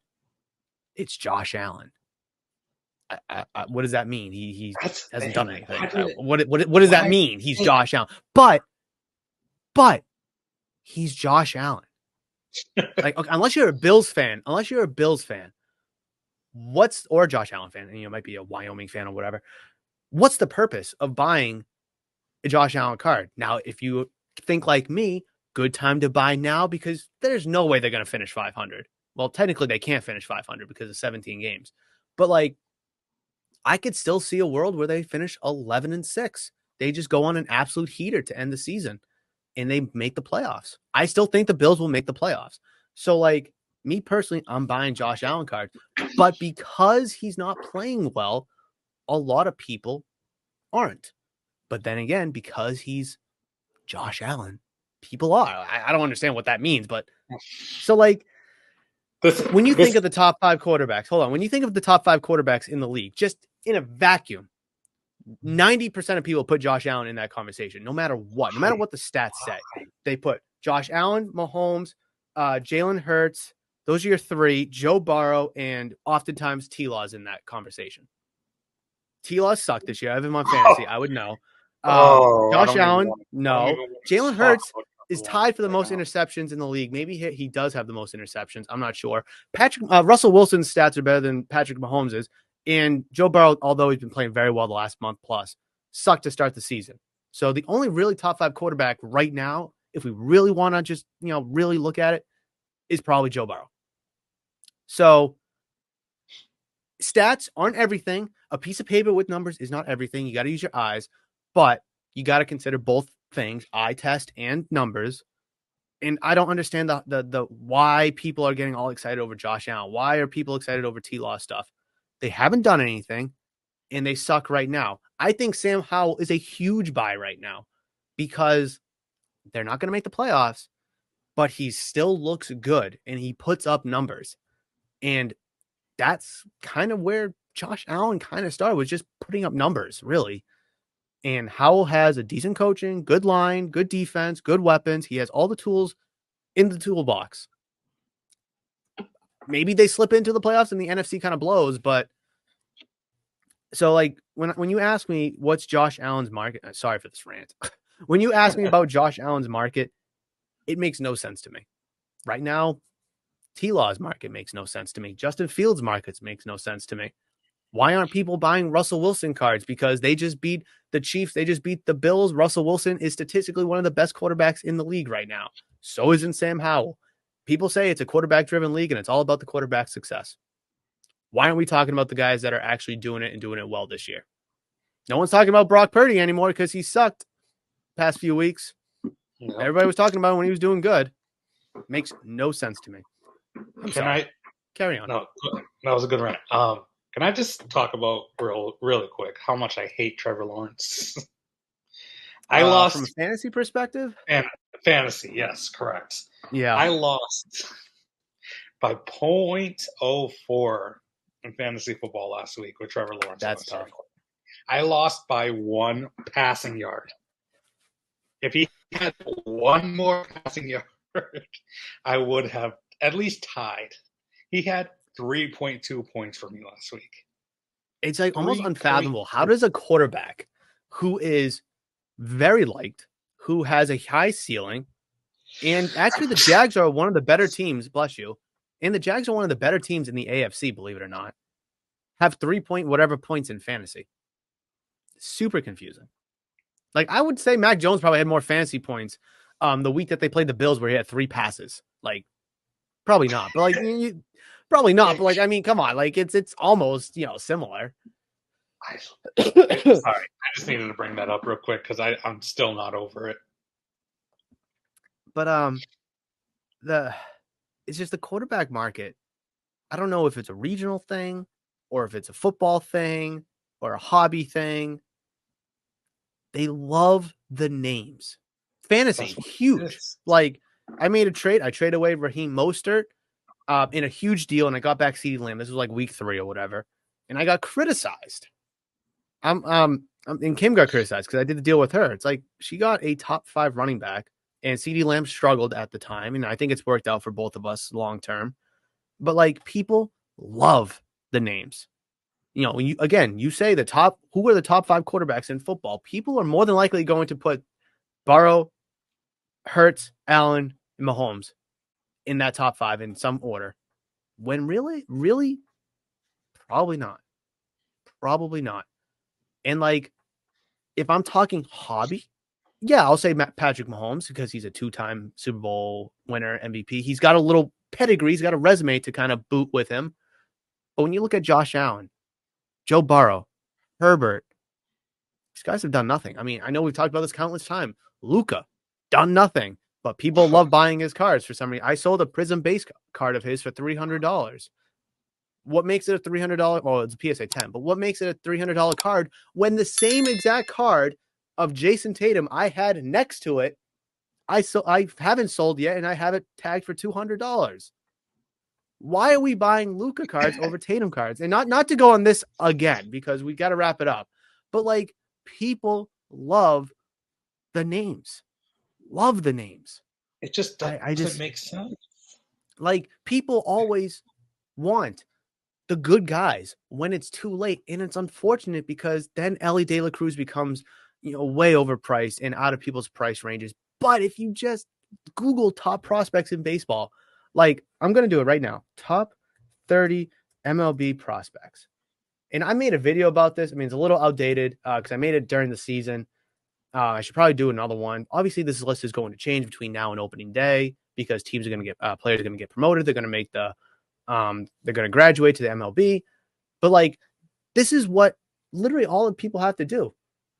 it's Josh Allen. What does that mean? He hasn't done anything. What does that mean? He's Josh Allen, but he's Josh Allen. Like, okay, unless you're a Bills fan, or a Josh Allen fan, and might be a Wyoming fan or whatever. What's the purpose of buying a Josh Allen card? Now, if you think like me, good time to buy now because there's no way they're going to finish 500. Well, technically they can't finish 500 because of 17 games, but like, I could still see a world where they finish 11-6. They just go on an absolute heater to end the season and they make the playoffs. I still think the Bills will make the playoffs. So like, me personally, I'm buying Josh Allen cards, but because he's not playing well, a lot of people aren't. But then again, because he's Josh Allen, people are. I don't understand what that means, but so like, when you think of the top 5 quarterbacks, when you think of the top 5 quarterbacks in the league, just in a vacuum, 90% of people put Josh Allen in that conversation, no matter what the stats say. They put Josh Allen, Mahomes, Jalen Hurts. Those are your 3, Joe Burrow, and oftentimes T-Law's in that conversation. T-Law sucked this year. I have him on fantasy. I would know. Josh Allen, no. Jalen Hurts is tied for the most interceptions in the league. Maybe he does have the most interceptions. I'm not sure. Russell Wilson's stats are better than Patrick Mahomes's. And Joe Burrow, although he's been playing very well the last month plus, sucked to start the season. So the only really top 5 quarterback right now, if we really want to just, really look at it, is probably Joe Burrow. So stats aren't everything. A piece of paper with numbers is not everything. You got to use your eyes, but you got to consider both things, eye test and numbers. And I don't understand the why people are getting all excited over Josh Allen. Why are people excited over T-Law stuff? They haven't done anything, and they suck right now. I think Sam Howell is a huge buy right now because they're not going to make the playoffs, but he still looks good, and he puts up numbers. And that's kind of where Josh Allen kind of started, was just putting up numbers, really. And Howell has a decent coaching, good line, good defense, good weapons. He has all the tools in the toolbox. Maybe they slip into the playoffs and the NFC kind of blows, but so like when you ask me what's Josh Allen's market, sorry for this rant. When you ask me about Josh Allen's market, it makes no sense to me. Right now, T-Law's market makes no sense to me. Justin Fields' markets makes no sense to me. Why aren't people buying Russell Wilson cards? Because they just beat the Chiefs. They just beat the Bills. Russell Wilson is statistically one of the best quarterbacks in the league right now. So isn't Sam Howell. People say it's a quarterback-driven league, and it's all about the quarterback success. Why aren't we talking about the guys that are actually doing it and doing it well this year? No one's talking about Brock Purdy anymore because he sucked past few weeks. Yep. Everybody was talking about him when he was doing good. Makes no sense to me. Carry on? No, that was a good rant. Can I just talk about really quick how much I hate Trevor Lawrence? I lost from a fantasy perspective. And fantasy, yes, correct. Yeah, I lost by 0.04 in fantasy football last week with Trevor Lawrence. That's tough. I lost by 1 passing yard. If he had 1 more passing yard, I would have at least tied. He had 3.2 points for me last week. It's like almost unfathomable. How does a quarterback who is very liked, who has a high ceiling, and actually the Jags are one of the better teams, bless you, and the Jags are one of the better teams in the AFC, believe it or not, have 3-point-whatever points in fantasy? Super confusing. Like, I would say Mac Jones probably had more fantasy points the week that they played the Bills where he had 3 passes. Like, probably not. But, like, probably not. But, like, I mean, come on. Like, it's almost, similar. Sorry. I just needed to bring that up real quick because I'm still not over it. But it's just the quarterback market. I don't know if it's a regional thing or if it's a football thing or a hobby thing. They love the names. Fantasy, huge. Like, I made a trade. I traded away Raheem Mostert in a huge deal, and I got back CeeDee Lamb. This was like week 3 or whatever, and I got criticized. And Kim got criticized because I did the deal with her. It's like she got a top 5 running back, and CeeDee Lamb struggled at the time, and I think it's worked out for both of us long term. But like people love the names. When you say who are the top 5 quarterbacks in football, people are more than likely going to put Burrow, Hurts, Allen, and Mahomes in that top 5 in some order. When really, probably not. Probably not. And like, if I'm talking hobby, yeah, I'll say Patrick Mahomes because he's a 2-time Super Bowl winner, MVP. He's got a little pedigree. He's got a resume to kind of boot with him. But when you look at Josh Allen, Joe Burrow, Herbert, these guys have done nothing. I mean, I know we've talked about this countless times. Luka, done nothing. But people love buying his cards for some reason. I sold a Prism base card of his for $300. What makes it a $300? Well, it's a PSA 10, but what makes it a $300 card when the same exact card of Jason Tatum I had next to it, I haven't sold yet, and I have it tagged for $200. Why are we buying Luka cards over Tatum cards? And not to go on this again because we got to wrap it up, but like people love the names, love the names. It just doesn't make sense. Like people always want the good guys when it's too late. And it's unfortunate because then Ellie De La Cruz becomes, way overpriced and out of people's price ranges. But if you just Google top prospects in baseball, like I'm going to do it right now, top 30 MLB prospects. And I made a video about this. I mean, it's a little outdated because I made it during the season. I should probably do another one. Obviously, this list is going to change between now and opening day because teams are going to get players are going to get promoted. They're going to make they're going to graduate to the MLB. But like, this is what literally all of people have to do.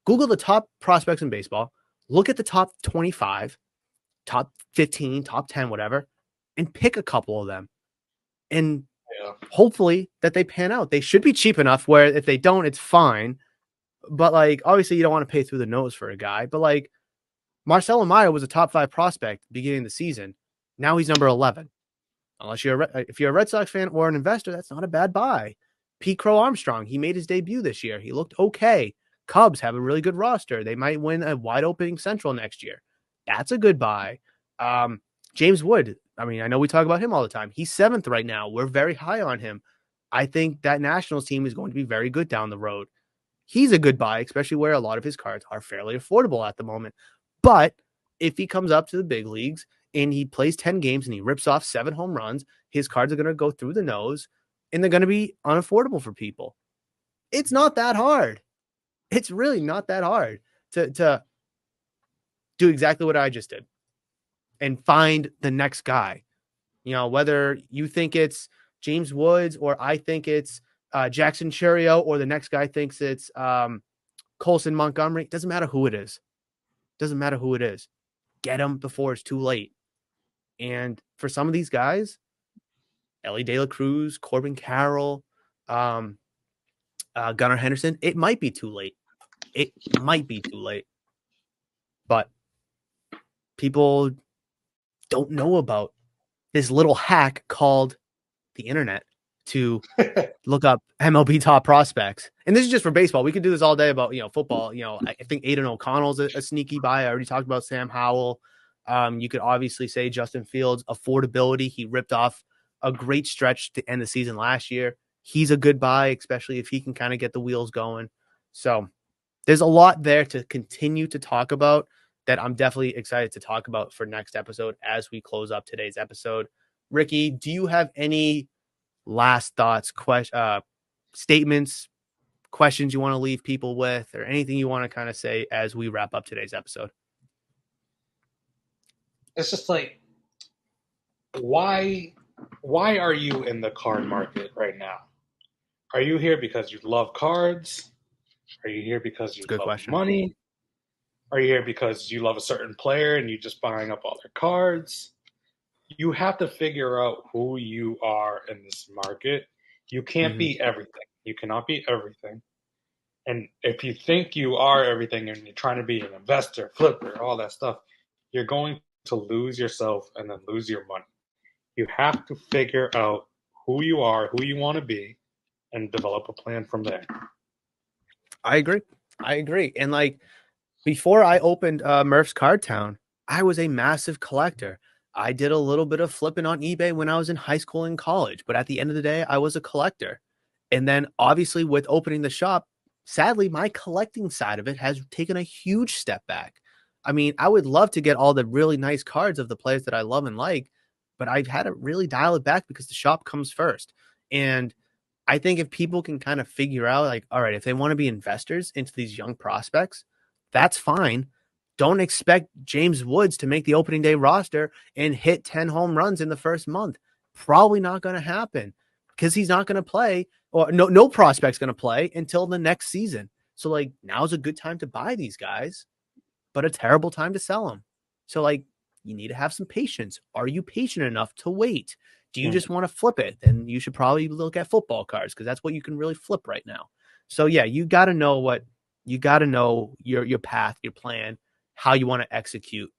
Google the top prospects in baseball, look at the top 25, top 15, top 10, whatever, and pick a couple of them. And hopefully that they pan out. They should be cheap enough where if they don't, it's fine. But like, obviously you don't want to pay through the nose for a guy, but like Marcelo Mayer was a top 5 prospect beginning of the season. Now he's number 11. Unless if you're a Red Sox fan or an investor, that's not a bad buy. Pete Crow Armstrong, he made his debut this year. He looked okay. Cubs have a really good roster. They might win a wide opening Central next year. That's a good buy. James Wood, I mean, I know we talk about him all the time. He's 7th right now. We're very high on him. I think that Nationals team is going to be very good down the road. He's a good buy, especially where a lot of his cards are fairly affordable at the moment. But if he comes up to the big leagues and he plays 10 games and he rips off 7 home runs, his cards are going to go through the nose and they're going to be unaffordable for people. It's not that hard. It's really not that hard to do exactly what I just did and find the next guy. Whether you think it's James Woods or I think it's Jackson Churio or the next guy thinks it's Colson Montgomery. It doesn't matter who it is. Doesn't matter who it is. Get them before it's too late. And for some of these guys, Ellie De La Cruz, Corbin Carroll, Gunnar Henderson, it might be too late. It might be too late. But people don't know about this little hack called the internet to look up MLB top prospects. And this is just for baseball. We could do this all day about, football. I think Aiden O'Connell's a sneaky buy. I already talked about Sam Howell. You could obviously say Justin Fields, affordability. He ripped off a great stretch to end the season last year. He's a good buy, especially if he can kind of get the wheels going. So there's a lot there to continue to talk about that I'm definitely excited to talk about for next episode as we close up today's episode. Ricky, do you have any last thoughts, statements, questions you want to leave people with, or anything you want to kind of say as we wrap up today's episode? It's just like, why are you in the card market right now? Are you here because you love cards? Are you here because you love money? Are you here because you love a certain player and you're just buying up all their cards? You have to figure out who you are in this market. You can't be everything. You cannot be everything. And if you think you are everything and you're trying to be an investor, flipper, all that stuff, you're going to lose yourself and then lose your money. You have to figure out who you are, who you want to be, and develop a plan from there. I agree. I agree. And like before I opened Murph's Card Town, I was a massive collector. I did a little bit of flipping on eBay when I was in high school and college, but at the end of the day, I was a collector. And then obviously with opening the shop, sadly, my collecting side of it has taken a huge step back. I mean, I would love to get all the really nice cards of the players that I love and like, but I've had to really dial it back because the shop comes first. And I think if people can kind of figure out, like, all right, if they want to be investors into these young prospects, that's fine. Don't expect James Woods to make the opening day roster and hit 10 home runs in the first month. Probably not going to happen because he's not going to play, or no prospect's going to play until the next season. So, like, now's a good time to buy these guys, but a terrible time to sell them. So, like, you need to have some patience. Are you patient enough to wait? Do you just want to flip it? Then you should probably look at football cards because that's what you can really flip right now. So, yeah, you got to know your path, your plan, how you want to execute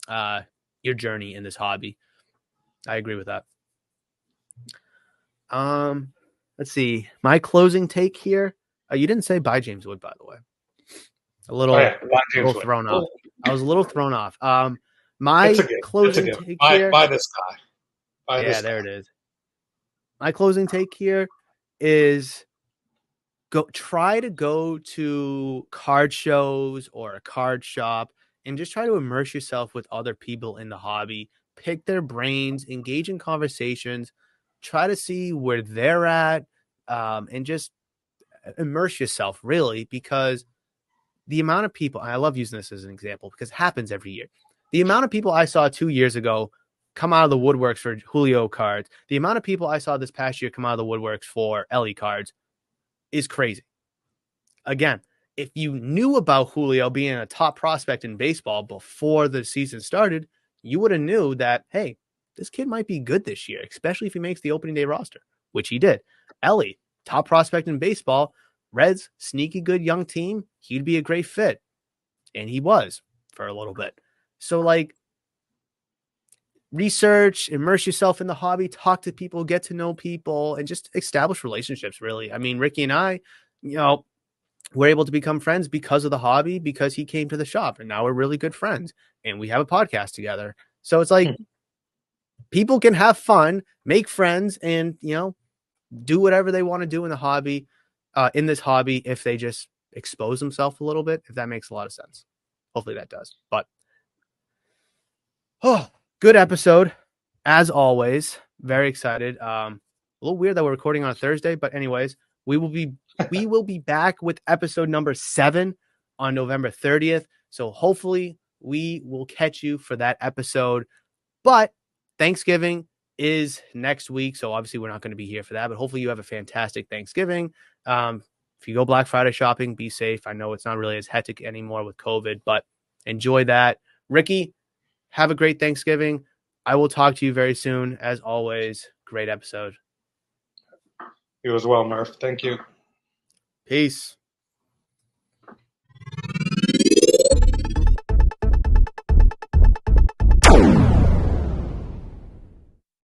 your journey in this hobby. I agree with that. Let's see. My closing take here. You didn't say bye, James Wood, by the way. A little thrown off. I was a little thrown off. My closing take here. Buy this guy. There it is. My closing take here is try to go to card shows or a card shop and just try to immerse yourself with other people in the hobby. Pick their brains, engage in conversations, try to see where they're at, and just immerse yourself, really, because the amount of people, and I love using this as an example because it happens every year. The amount of people I saw 2 years ago come out of the woodworks for Julio cards, the amount of people I saw this past year come out of the woodworks for Ellie cards is crazy. Again, if you knew about Julio being a top prospect in baseball before the season started, you would have knew that, hey, this kid might be good this year, especially if he makes the opening day roster, which he did. Ellie, top prospect in baseball, Reds, sneaky good young team. He'd be a great fit. And he was for a little bit. So, like, research, immerse yourself in the hobby, talk to people, get to know people, and just establish relationships, really. I mean, Ricky and I, we're able to become friends because of the hobby, because he came to the shop, and now we're really good friends, and we have a podcast together. So it's like people can have fun, make friends, and, do whatever they want to do in the hobby, in this hobby, if they just expose themselves a little bit, if that makes a lot of sense. Hopefully that does. But good episode, as always. Very excited. A little weird that we're recording on a Thursday, but anyways, we will be back with episode number 7 on November 30th. So hopefully we will catch you for that episode. But Thanksgiving is next week, so obviously we're not going to be here for that, but hopefully you have a fantastic Thanksgiving. If you go Black Friday shopping, be safe. I know it's not really as hectic anymore with COVID, but enjoy that. Ricky, have a great Thanksgiving. I will talk to you very soon. As always, great episode. You as well, Murph. Thank you. Peace.